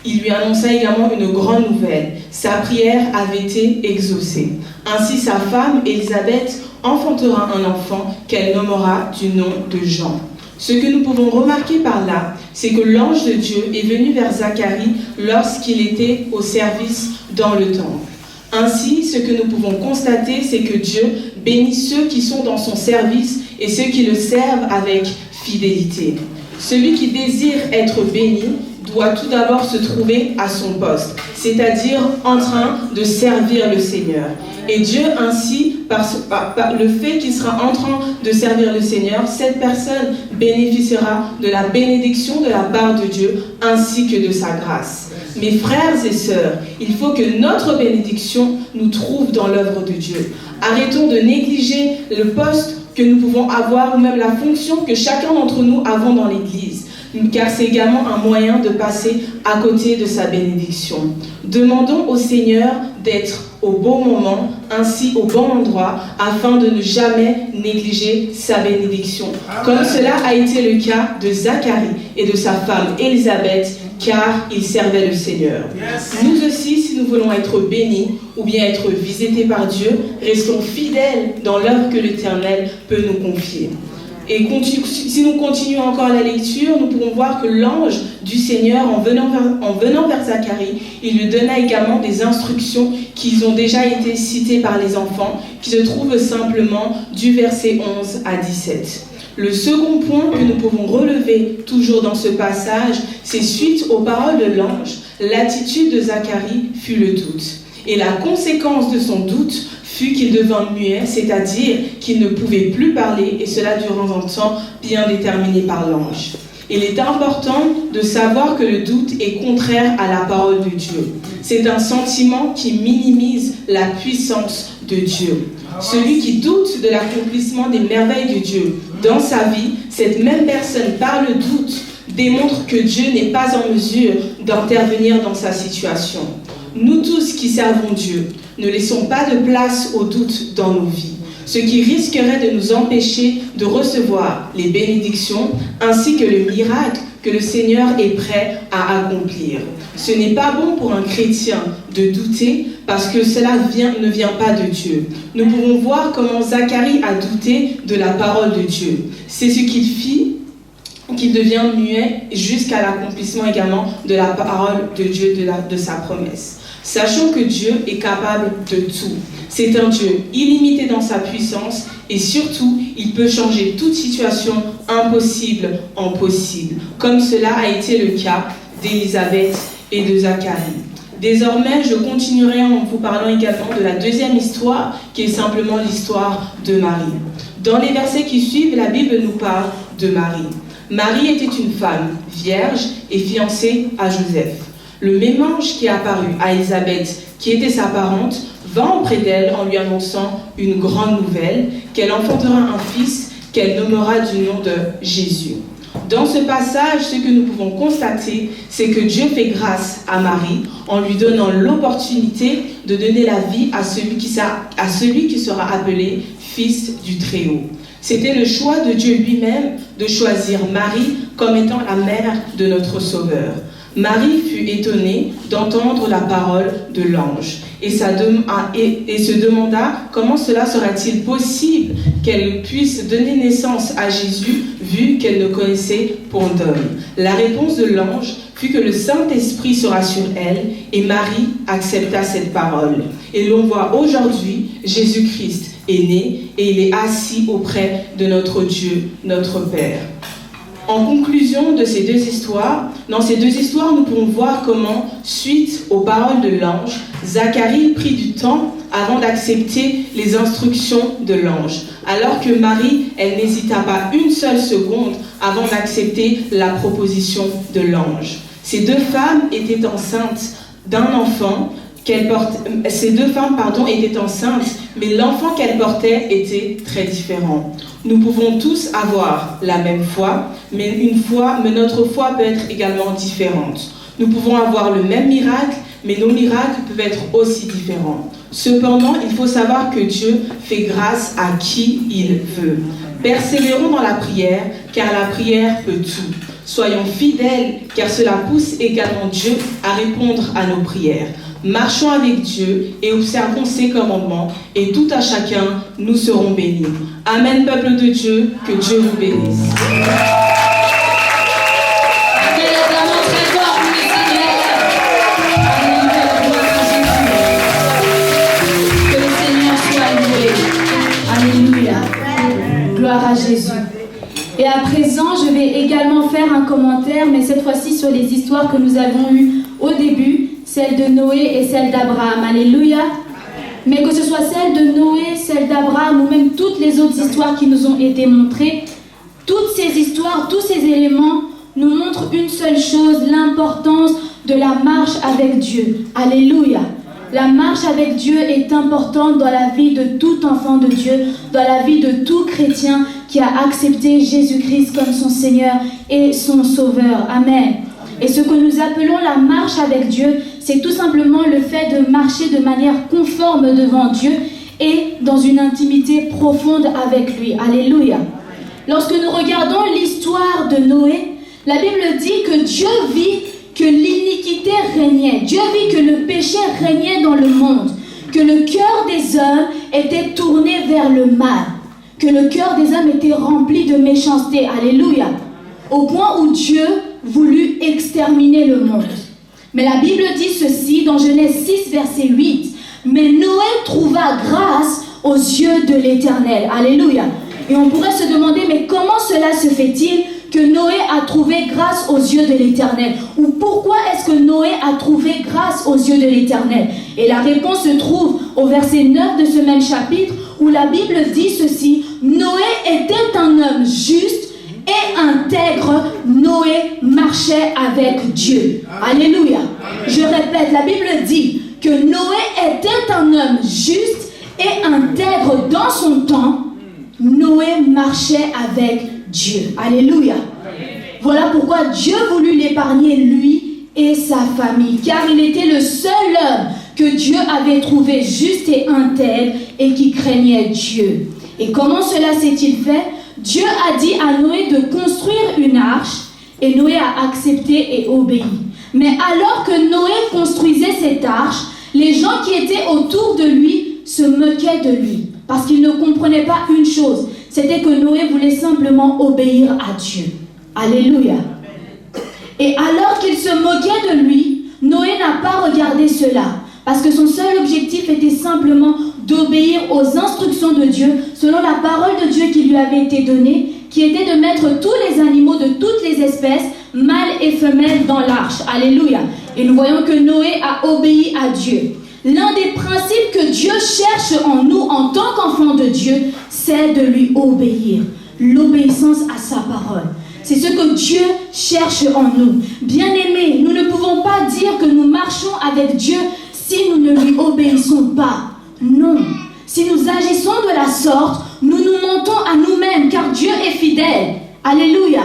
Il lui annonça également une grande nouvelle. Sa prière avait été exaucée. Ainsi, sa femme, Élisabeth, enfantera un enfant qu'elle nommera du nom de Jean. Ce que nous pouvons remarquer par là, c'est que l'ange de Dieu est venu vers Zacharie lorsqu'il était au service dans le temple. Ainsi, ce que nous pouvons constater, c'est que Dieu bénit ceux qui sont dans son service et ceux qui le servent avec fidélité. Celui qui désire être béni doit tout d'abord se trouver à son poste, c'est-à-dire en train de servir le Seigneur. Et Dieu ainsi, par le fait qu'il sera en train de servir le Seigneur, cette personne bénéficiera de la bénédiction de la part de Dieu ainsi que de sa grâce. Mes frères et sœurs, il faut que notre bénédiction nous trouve dans l'œuvre de Dieu. Arrêtons de négliger le poste que nous pouvons avoir ou même la fonction que chacun d'entre nous avons dans l'Église, car c'est également un moyen de passer à côté de sa bénédiction. Demandons au Seigneur d'être au bon moment, ainsi au bon endroit, afin de ne jamais négliger sa bénédiction, comme cela a été le cas de Zacharie et de sa femme Élisabeth, car ils servaient le Seigneur. Nous aussi, si nous voulons être bénis ou bien être visités par Dieu, restons fidèles dans l'œuvre que l'Éternel peut nous confier. Et si nous continuons encore la lecture, nous pourrons voir que l'ange du Seigneur, en venant vers Zacharie, il lui donna également des instructions qui ont déjà été citées par les enfants, qui se trouvent simplement du verset 11 à 17. Le second point que nous pouvons relever toujours dans ce passage, c'est suite aux paroles de l'ange, l'attitude de Zacharie fut le doute. Et la conséquence de son doute fut qu'il devint muet, c'est-à-dire qu'il ne pouvait plus parler, et cela durant un temps bien déterminé par l'ange. Il est important de savoir que le doute est contraire à la parole de Dieu. C'est un sentiment qui minimise la puissance de Dieu. Celui qui doute de l'accomplissement des merveilles de Dieu dans sa vie, cette même personne, par le doute, démontre que Dieu n'est pas en mesure d'intervenir dans sa situation. Nous tous qui servons Dieu, ne laissons pas de place au doute dans nos vies, ce qui risquerait de nous empêcher de recevoir les bénédictions ainsi que le miracle que le Seigneur est prêt à accomplir. Ce n'est pas bon pour un chrétien de douter parce que cela ne vient pas de Dieu. Nous pouvons voir comment Zacharie a douté de la parole de Dieu. C'est ce qu'il fit, qu'il devient muet jusqu'à l'accomplissement également de la parole de Dieu, de sa promesse. Sachons que Dieu est capable de tout. C'est un Dieu illimité dans sa puissance et surtout, il peut changer toute situation impossible en possible, comme cela a été le cas d'Élisabeth et de Zacharie. Désormais, je continuerai en vous parlant également de la deuxième histoire, qui est simplement l'histoire de Marie. Dans les versets qui suivent, la Bible nous parle de Marie. Marie était une femme vierge et fiancée à Joseph. Le même ange qui est apparu à Élisabeth, qui était sa parente, vint auprès d'elle en lui annonçant une grande nouvelle, qu'elle enfantera un fils qu'elle nommera du nom de Jésus. Dans ce passage, ce que nous pouvons constater, c'est que Dieu fait grâce à Marie en lui donnant l'opportunité de donner la vie à celui qui sera appelé fils du Très-Haut. C'était le choix de Dieu lui-même de choisir Marie comme étant la mère de notre Sauveur. Marie fut étonnée d'entendre la parole de l'ange et se demanda comment cela sera-t-il possible qu'elle puisse donner naissance à Jésus vu qu'elle ne connaissait point d'homme. La réponse de l'ange fut que le Saint-Esprit sera sur elle, et Marie accepta cette parole. Et l'on voit aujourd'hui, Jésus-Christ est né, et il est assis auprès de notre Dieu, notre Père. En conclusion de ces deux histoires, dans ces deux histoires, nous pouvons voir comment, suite aux paroles de l'ange, Zacharie prit du temps avant d'accepter les instructions de l'ange, alors que Marie, elle n'hésita pas une seule seconde avant d'accepter la proposition de l'ange. Ces deux femmes étaient enceintes d'un enfant ces deux femmes étaient enceintes, mais l'enfant qu'elles portaient était très différent. Nous pouvons tous avoir la même foi, mais notre foi peut être également différente. Nous pouvons avoir le même miracle, mais nos miracles peuvent être aussi différents. Cependant, il faut savoir que Dieu fait grâce à qui il veut. Persévérons dans la prière, car la prière peut tout. Soyons fidèles, car cela pousse également Dieu à répondre à nos prières. Marchons avec Dieu et observons ses commandements, et tout à chacun, nous serons bénis. Amen, peuple de Dieu, que Dieu vous bénisse. Gloire à Jésus. Et à présent, je vais également faire un commentaire, mais cette fois-ci sur les histoires que nous avons eues au début, celle de Noé et celle d'Abraham. Alléluia. Mais que ce soit celle de Noé, celle d'Abraham ou même toutes les autres histoires qui nous ont été montrées, toutes ces histoires, tous ces éléments nous montrent une seule chose, l'importance de la marche avec Dieu. Alléluia. La marche avec Dieu est importante dans la vie de tout enfant de Dieu, dans la vie de tout chrétien qui a accepté Jésus-Christ comme son Seigneur et son Sauveur. Amen. Et ce que nous appelons la marche avec Dieu, c'est tout simplement le fait de marcher de manière conforme devant Dieu et dans une intimité profonde avec lui. Alléluia. Lorsque nous regardons l'histoire de Noé, la Bible dit que Dieu vit que l'iniquité régnait. Dieu vit que le péché régnait dans le monde, que le cœur des hommes était tourné vers le mal, que le cœur des hommes était rempli de méchanceté. Alléluia. Au point où Dieu voulut exterminer le monde. Mais la Bible dit ceci dans Genèse 6, verset 8. Mais Noé trouva grâce aux yeux de l'Éternel. Alléluia. Et on pourrait se demander, mais comment cela se fait-il que Noé a trouvé grâce aux yeux de l'Éternel? Ou pourquoi est-ce que Noé a trouvé grâce aux yeux de l'Éternel? Et la réponse se trouve au verset 9 de ce même chapitre où la Bible dit ceci. Noé était un homme juste et intègre. Noé marchait avec Dieu. Alléluia. Je répète, la Bible dit que Noé était un homme juste et intègre dans son temps. Noé marchait avec Dieu. Alléluia. Voilà pourquoi Dieu voulut l'épargner, lui et sa famille, car il était le seul homme que Dieu avait trouvé juste et intègre et qui craignait Dieu. Et comment cela s'est-il fait? Dieu a dit à Noé de construire une arche et Noé a accepté et obéi. Mais alors que Noé construisait cette arche, les gens qui étaient autour de lui se moquaient de lui parce qu'ils ne comprenaient pas une chose, c'était que Noé voulait simplement obéir à Dieu. Alléluia. Et alors qu'ils se moquaient de lui, Noé n'a pas regardé cela parce que son seul objectif était simplement d'obéir aux instructions de Dieu, selon la parole de Dieu qui lui avait été donnée, qui était de mettre tous les animaux de toutes les espèces, mâles et femelles, dans l'arche. Alléluia. Et nous voyons que Noé a obéi à Dieu. L'un des principes que Dieu cherche en nous, en tant qu'enfants de Dieu, c'est de lui obéir. L'obéissance à sa parole. C'est ce que Dieu cherche en nous. Bien-aimés, nous ne pouvons pas dire que nous marchons avec Dieu si nous ne lui obéissons pas. Non. Si nous agissons de la sorte, nous nous mentons à nous-mêmes, car Dieu est fidèle. Alléluia.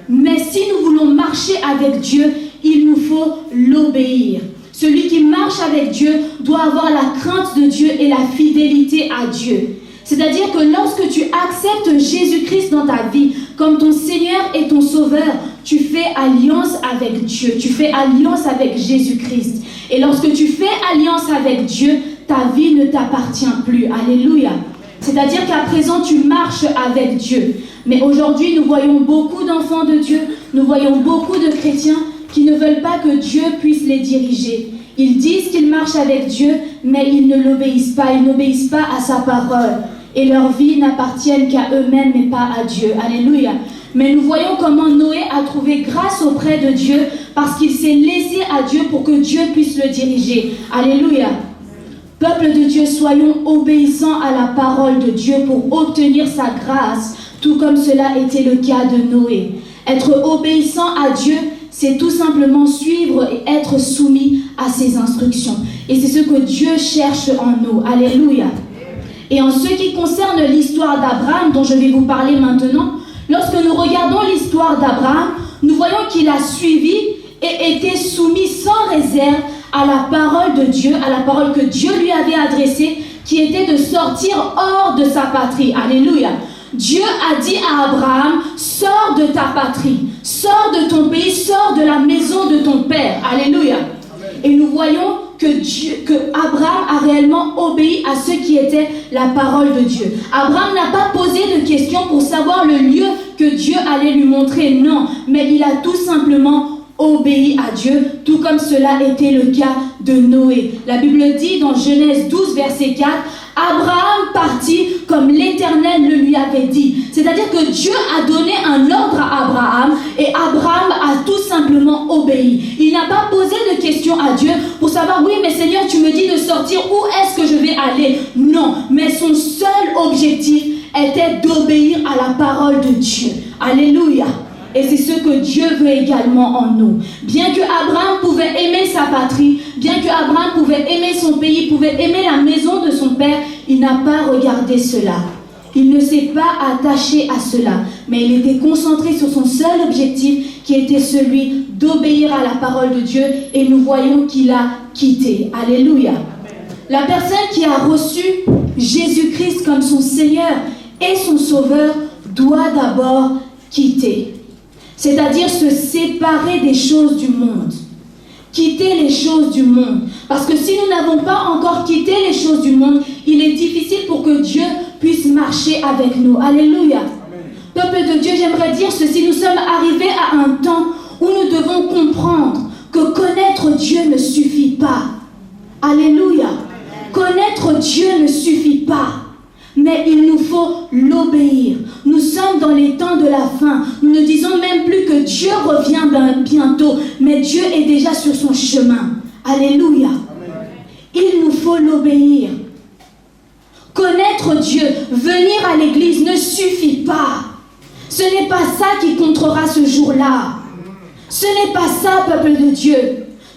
Mais si nous voulons marcher avec Dieu, il nous faut l'obéir. Celui qui marche avec Dieu doit avoir la crainte de Dieu et la fidélité à Dieu. C'est-à-dire que lorsque tu acceptes Jésus-Christ dans ta vie comme ton Seigneur et ton Sauveur, tu fais alliance avec Dieu, tu fais alliance avec Jésus-Christ. Et lorsque tu fais alliance avec Dieu, ta vie ne t'appartient plus. Alléluia. C'est-à-dire qu'à présent, tu marches avec Dieu. Mais aujourd'hui, nous voyons beaucoup d'enfants de Dieu, nous voyons beaucoup de chrétiens qui ne veulent pas que Dieu puisse les diriger. Ils disent qu'ils marchent avec Dieu, mais ils ne l'obéissent pas. Ils n'obéissent pas à sa parole. Et leur vie n'appartiennent qu'à eux-mêmes, mais pas à Dieu. Alléluia. Mais nous voyons comment Noé a trouvé grâce auprès de Dieu parce qu'il s'est laissé à Dieu pour que Dieu puisse le diriger. Alléluia. Peuple de Dieu, soyons obéissants à la parole de Dieu pour obtenir sa grâce, tout comme cela était le cas de Noé. Être obéissant à Dieu, c'est tout simplement suivre et être soumis à ses instructions. Et c'est ce que Dieu cherche en nous. Alléluia. Et en ce qui concerne l'histoire d'Abraham, dont je vais vous parler maintenant, lorsque nous regardons l'histoire d'Abraham, nous voyons qu'il a suivi et été soumis sans réserve à la parole de Dieu, à la parole que Dieu lui avait adressée, qui était de sortir hors de sa patrie. Alléluia. Dieu a dit à Abraham, sors de ta patrie, sors de ton pays, sors de la maison de ton père. Alléluia. Et nous voyons que Abraham a réellement obéi à ce qui était la parole de Dieu. Abraham n'a pas posé de questions pour savoir le lieu que Dieu allait lui montrer, non, mais il a tout simplement obéi à Dieu, tout comme cela était le cas de Noé. La Bible dit dans Genèse 12, verset 4, Abraham partit comme l'Éternel le lui avait dit. C'est-à-dire que Dieu a donné un ordre à Abraham et Abraham a tout simplement obéi. Il n'a pas posé de questions à Dieu pour savoir, oui, mais Seigneur, tu me dis de sortir, où est-ce que je vais aller? Non, mais son seul objectif était d'obéir à la parole de Dieu. Alléluia. Et c'est ce que Dieu veut également en nous. Bien que Abraham pouvait aimer sa patrie, bien que Abraham pouvait aimer son pays, pouvait aimer la maison de son père, il n'a pas regardé cela. Il ne s'est pas attaché à cela, mais il était concentré sur son seul objectif qui était celui d'obéir à la parole de Dieu et nous voyons qu'il a quitté. Alléluia. La personne qui a reçu Jésus-Christ comme son Seigneur et son Sauveur doit d'abord quitter. C'est-à-dire se séparer des choses du monde. Quitter les choses du monde. Parce que si nous n'avons pas encore quitté les choses du monde, il est difficile pour que Dieu puisse marcher avec nous. Alléluia. Amen. Peuple de Dieu, j'aimerais dire ceci. Nous sommes arrivés à un temps où nous devons comprendre que connaître Dieu ne suffit pas. Alléluia. Amen. Connaître Dieu ne suffit pas. Mais il nous faut l'obéir. Nous sommes dans les temps de la fin. Nous ne disons même plus que Dieu revient bientôt, mais Dieu est déjà sur son chemin. Alléluia. Amen. Il nous faut l'obéir. Connaître Dieu, venir à l'église ne suffit pas. Ce n'est pas ça qui comptera ce jour-là. Ce n'est pas ça, peuple de Dieu.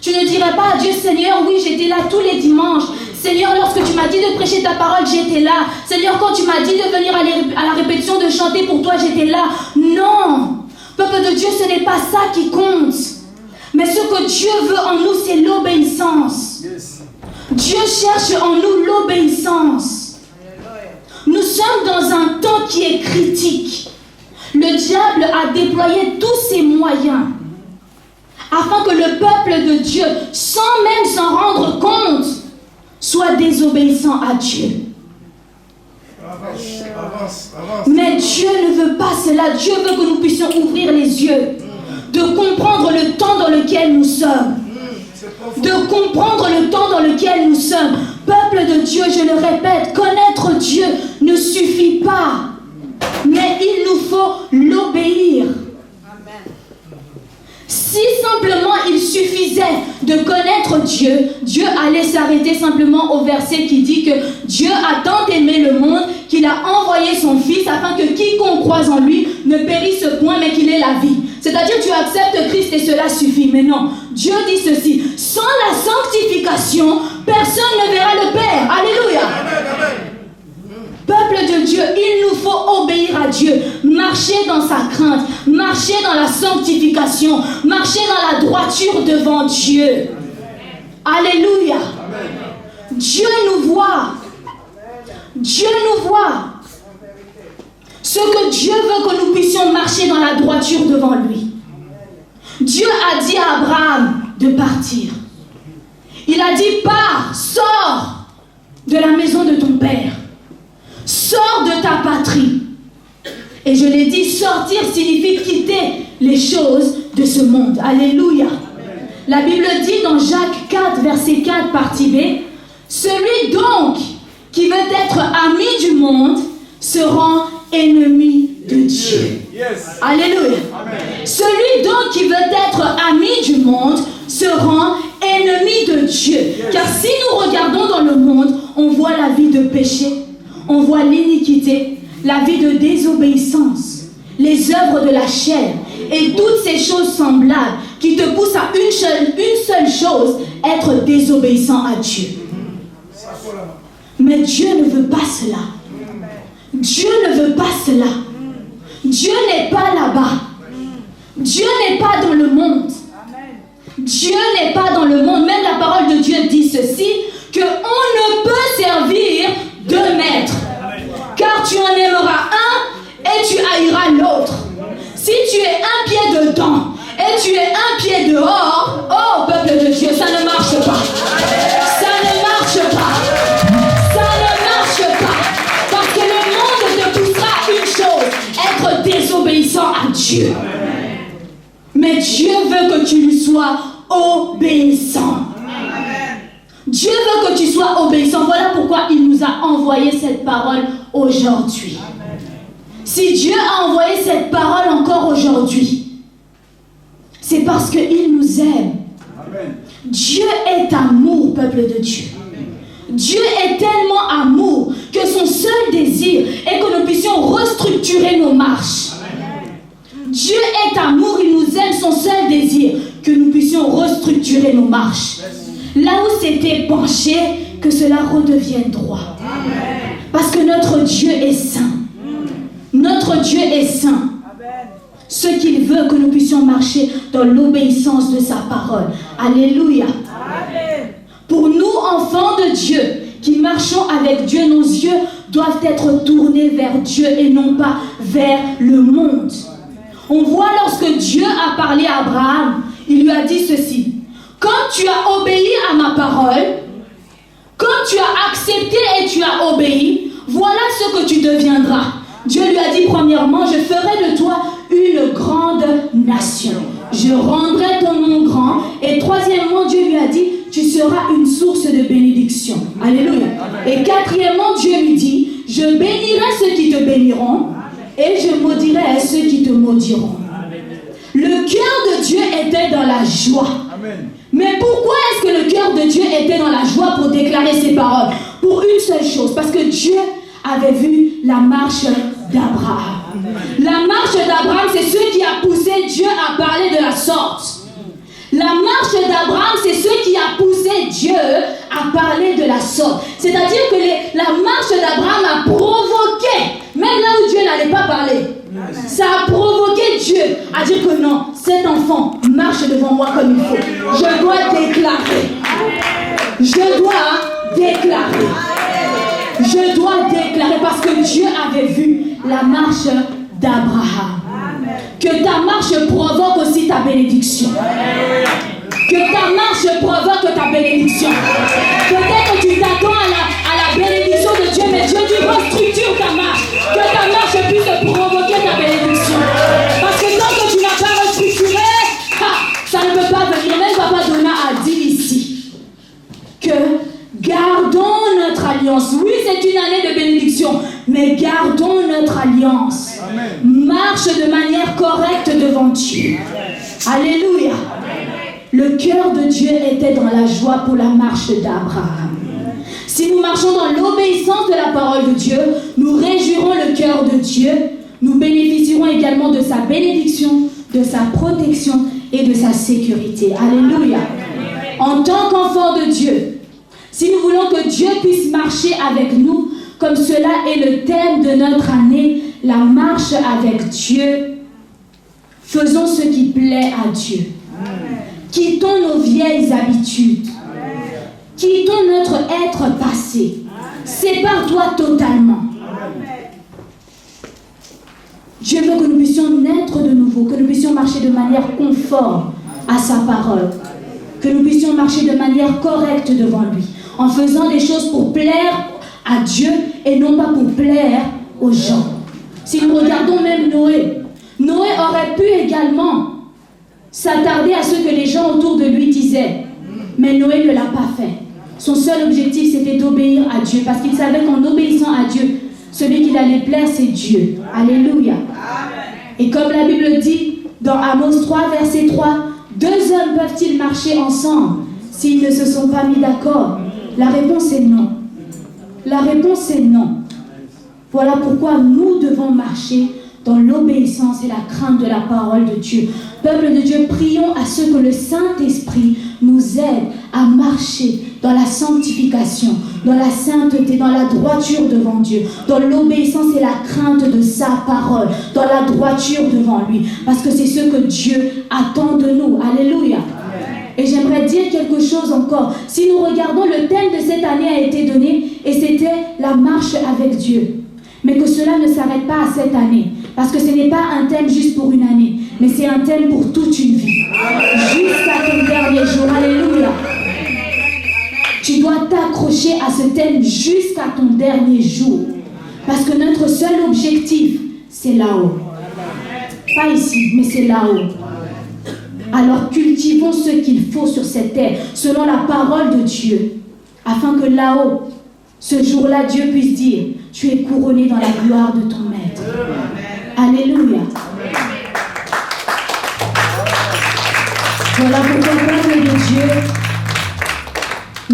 Tu ne dirais pas à Dieu, Seigneur, oui, j'étais là tous les dimanches. Seigneur, lorsque tu m'as dit de prêcher ta parole, j'étais là. Seigneur, quand tu m'as dit de venir à la répétition, de chanter pour toi, j'étais là. Non. Peuple de Dieu, ce n'est pas ça qui compte. Mais ce que Dieu veut en nous, c'est l'obéissance. Yes. Dieu cherche en nous l'obéissance. Nous sommes dans un temps qui est critique. Le diable a déployé tous ses moyens afin que le peuple de Dieu, sans même s'en rendre compte, soit désobéissant à Dieu. Avance. Mais Dieu ne veut pas cela. Dieu veut que nous puissions ouvrir les yeux, de comprendre le temps dans lequel nous sommes. De comprendre le temps dans lequel nous sommes. Peuple de Dieu, je le répète, connaître Dieu ne suffit pas. Mais il nous faut l'obéir. Si simplement il suffisait de connaître Dieu, Dieu allait s'arrêter simplement au verset qui dit que Dieu a tant aimé le monde qu'il a envoyé son Fils afin que quiconque croise en lui ne périsse point mais qu'il ait la vie. C'est-à-dire tu acceptes Christ et cela suffit. Mais non, Dieu dit ceci, sans la sanctification, personne ne verra le Père. Alléluia. Peuple de Dieu, il nous faut obéir à Dieu, marcher dans sa crainte, marcher dans la sanctification, marcher dans la droiture devant Dieu. Alléluia. Dieu nous voit. Dieu nous voit. Ce que Dieu veut que nous puissions marcher dans la droiture devant lui. Dieu a dit à Abraham de partir. Il a dit, pars, sors de la maison de ton père. Sors de ta patrie. Et je l'ai dit, sortir signifie quitter les choses de ce monde. Alléluia. La Bible dit dans Jacques 4, verset 4, partie B, « Celui donc qui veut être ami du monde se rend ennemi de Dieu. » Alléluia. Celui donc qui veut être ami du monde se rend ennemi de Dieu. Car si nous regardons dans le monde, on voit la vie de péché, on voit l'iniquité, la vie de désobéissance, les œuvres de la chair et toutes ces choses semblables qui te poussent à une seule chose, être désobéissant à Dieu. Mais Dieu ne veut pas cela. Dieu ne veut pas cela. Dieu n'est pas là-bas. Dieu n'est pas dans le monde. Dieu n'est pas dans le monde. Même la parole de Dieu dit ceci, qu'on ne peut servir deux maîtres. Car tu en aimeras un et tu haïras l'autre. Si tu es un pied dedans et tu es un pied dehors, oh peuple de Dieu, ça ne marche pas. Ça ne marche pas. Ça ne marche pas. Parce que le monde te poussera à une chose, être désobéissant à Dieu. Mais Dieu veut que tu lui sois obéissant. Dieu veut que tu sois obéissant. Voilà pourquoi il nous a envoyé cette parole aujourd'hui. Si Dieu a envoyé cette parole encore aujourd'hui, c'est parce qu'il nous aime. Dieu est amour, peuple de Dieu. Dieu est tellement amour que son seul désir est que nous puissions restructurer nos marches. Dieu est amour, il nous aime, son seul désir que nous puissions restructurer nos marches. Là où c'était penché, que cela redevienne droit. Parce que notre Dieu est saint. Notre Dieu est saint. Ce qu'il veut, que nous puissions marcher dans l'obéissance de sa parole. Alléluia. Pour nous, enfants de Dieu, qui marchons avec Dieu, nos yeux doivent être tournés vers Dieu et non pas vers le monde. On voit lorsque Dieu a parlé à Abraham, il lui a dit ceci. Quand tu as obéi à ma parole, quand tu as accepté et tu as obéi, voilà ce que tu deviendras. Dieu lui a dit premièrement, je ferai de toi une grande nation. Je rendrai ton nom grand. Et troisièmement, Dieu lui a dit, tu seras une source de bénédiction. Alléluia. Et quatrièmement, Dieu lui dit, je bénirai ceux qui te béniront et je maudirai ceux qui te maudiront. Le cœur de Dieu était dans la joie. Mais pourquoi est-ce que le cœur de Dieu était dans la joie pour déclarer ces paroles? Pour une seule chose, parce que Dieu avait vu la marche d'Abraham. La marche d'Abraham, c'est ce qui a poussé Dieu à parler de la sorte. La marche d'Abraham, c'est ce qui a poussé Dieu à parler de la sorte. C'est-à-dire que la marche d'Abraham a provoqué, même là où Dieu n'allait pas parler, ça a provoqué Dieu à dire que non, cet enfant marche devant moi comme il faut. Je dois déclarer. Je dois déclarer. Je dois déclarer parce que Dieu avait vu la marche d'Abraham. Que ta marche provoque aussi ta bénédiction. Que ta marche provoque ta bénédiction. Peut-être que tu t'attends à la bénédiction de Dieu, mais Dieu dit restructure ta marche. Que ta marche puisse provoquer ta bénédiction. Parce que tant que tu n'as pas restructuré, ça ne peut pas venir. Même Papa Donna a dit ici que gardons notre alliance. Oui, c'est une année de bénédiction, mais gardons notre alliance. Amen. Marche de manière correcte devant Dieu. Alléluia. Le cœur de Dieu était dans la joie pour la marche d'Abraham. Si nous marchons dans l'obéissance de la parole de Dieu, nous réjouirons le cœur de Dieu. Nous bénéficierons également de sa bénédiction, de sa protection et de sa sécurité. Alléluia. En tant qu'enfants de Dieu, si nous voulons que Dieu puisse marcher avec nous, comme cela est le thème de notre année, la marche avec Dieu, faisons ce qui plaît à Dieu. Amen. Quittons nos vieilles habitudes. Amen. Quittons notre être passé. Sépare-toi totalement. Amen. Dieu veut que nous puissions naître de nouveau, que nous puissions marcher de manière conforme à sa parole, que nous puissions marcher de manière correcte devant lui, en faisant des choses pour plaire à Dieu et non pas pour plaire aux gens. Si nous regardons même Noé, Noé aurait pu également s'attarder à ce que les gens autour de lui disaient. Mais Noé ne l'a pas fait. Son seul objectif, c'était d'obéir à Dieu, parce qu'il savait qu'en obéissant à Dieu, celui qui allait plaire, c'est Dieu. Alléluia. Et comme la Bible dit dans Amos 3, verset 3, « Deux hommes peuvent-ils marcher ensemble s'ils ne se sont pas mis d'accord ?» La réponse est non. La réponse est non. Voilà pourquoi nous devons marcher dans l'obéissance et la crainte de la parole de Dieu. Peuple de Dieu, prions à ce que le Saint-Esprit nous aide à marcher dans la sanctification, dans la sainteté, dans la droiture devant Dieu, dans l'obéissance et la crainte de sa parole, dans la droiture devant lui, parce que c'est ce que Dieu attend de nous. Alléluia. Et j'aimerais dire quelque chose encore. Si nous regardons, le thème de cette année a été donné, et c'était la marche avec Dieu. Mais que cela ne s'arrête pas à cette année, parce que ce n'est pas un thème juste pour une année, mais c'est un thème pour toute une vie, jusqu'à ton dernier jour. Alléluia. Tu dois t'accrocher à ce thème jusqu'à ton dernier jour, parce que notre seul objectif, c'est là-haut. Pas ici, mais c'est là-haut. Alors cultivons ce qu'il faut sur cette terre, selon la parole de Dieu, afin que là-haut, ce jour-là, Dieu puisse dire, tu es couronné dans la gloire de ton Maître. Alléluia. Voilà pourquoi, peuple de Dieu,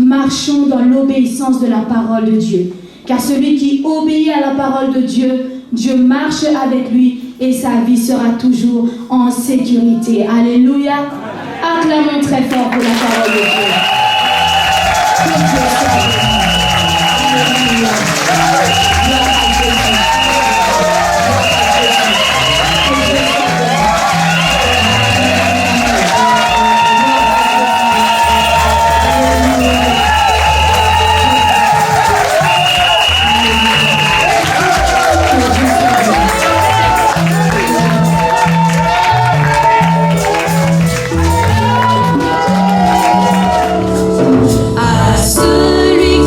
marchons dans l'obéissance de la parole de Dieu. Car celui qui obéit à la parole de Dieu, Dieu marche avec lui et sa vie sera toujours en sécurité. Alléluia. Acclamons très fort pour la parole de Dieu. Que Dieu soit béni. Alléluia. Gloire à Jésus. À celui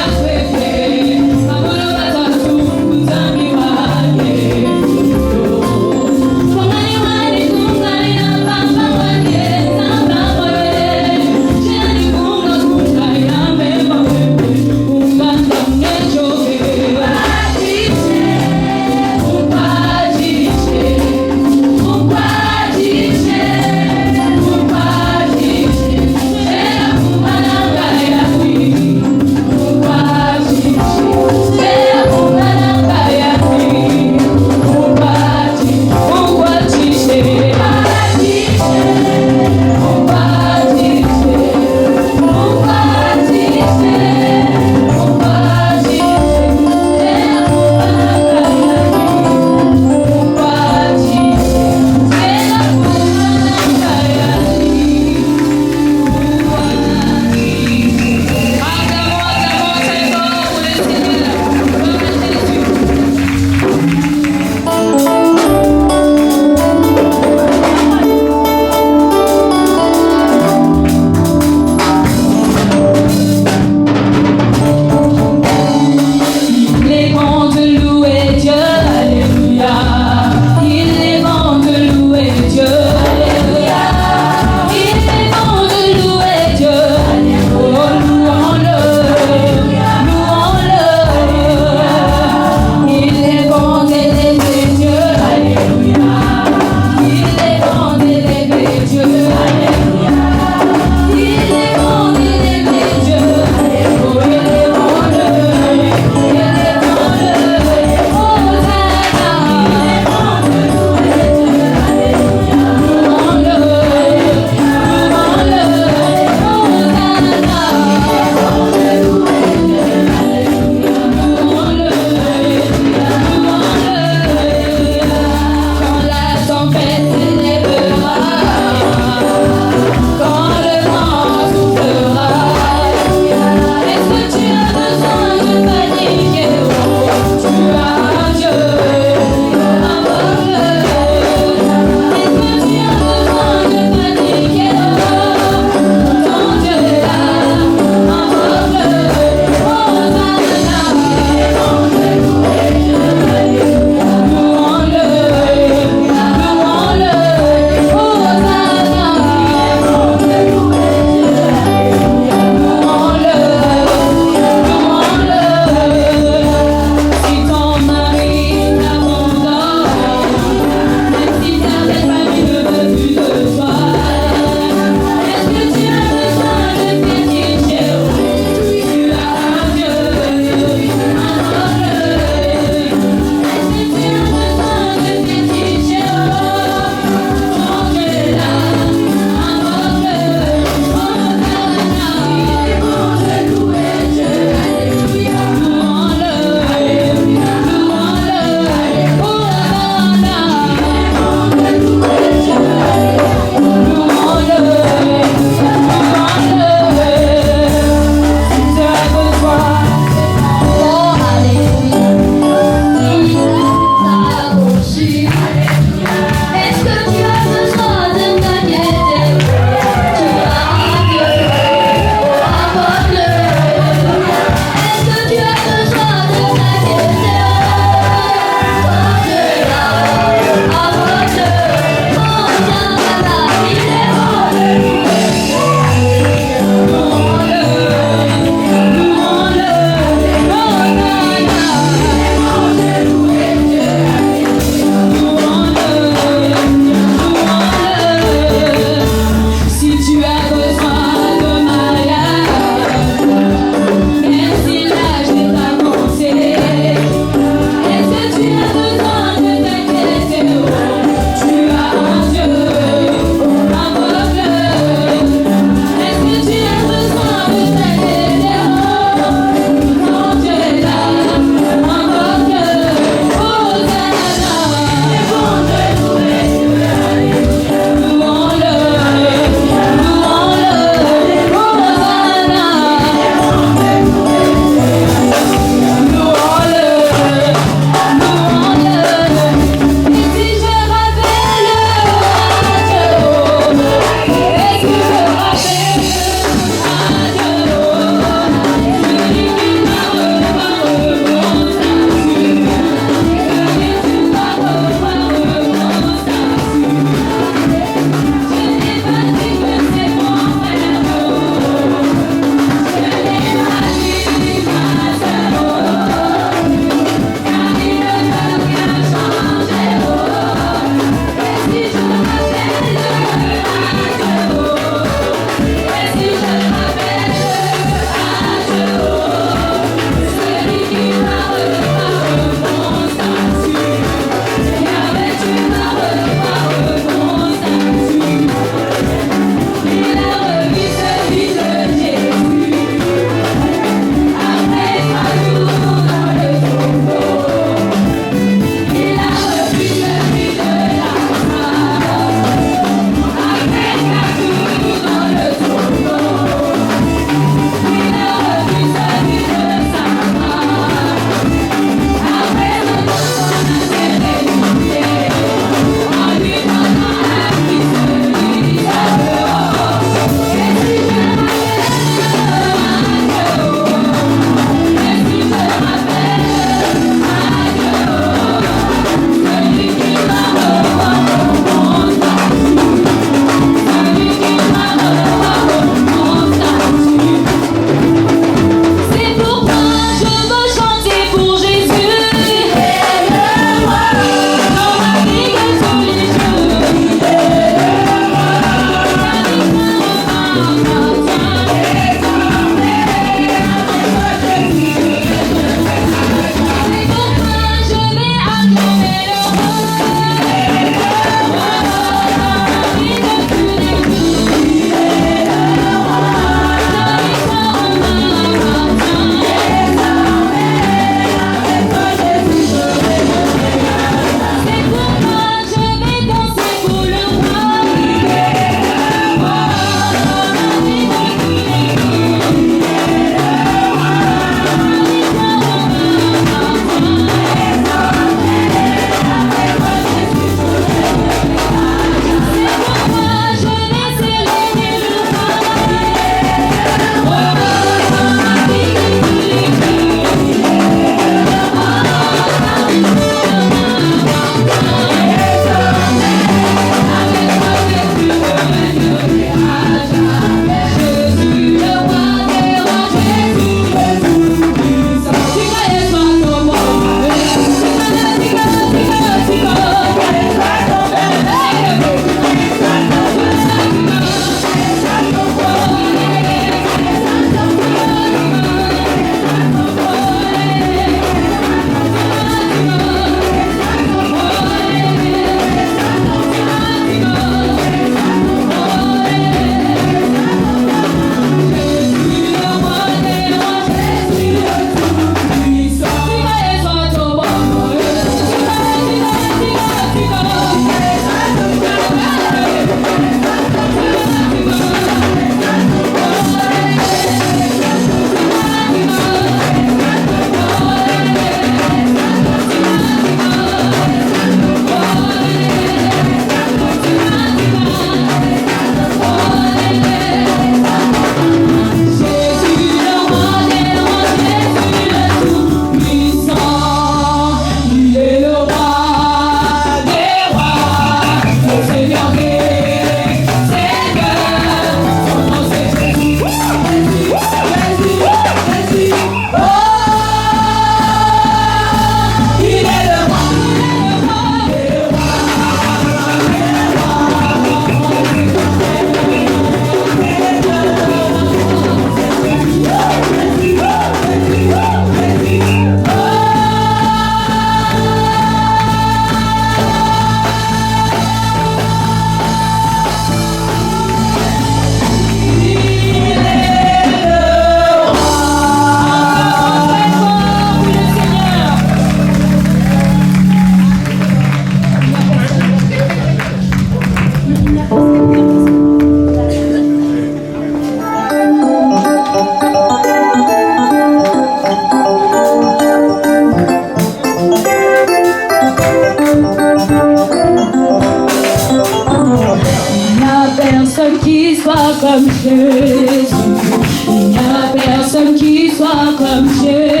tu sois comme Dieu.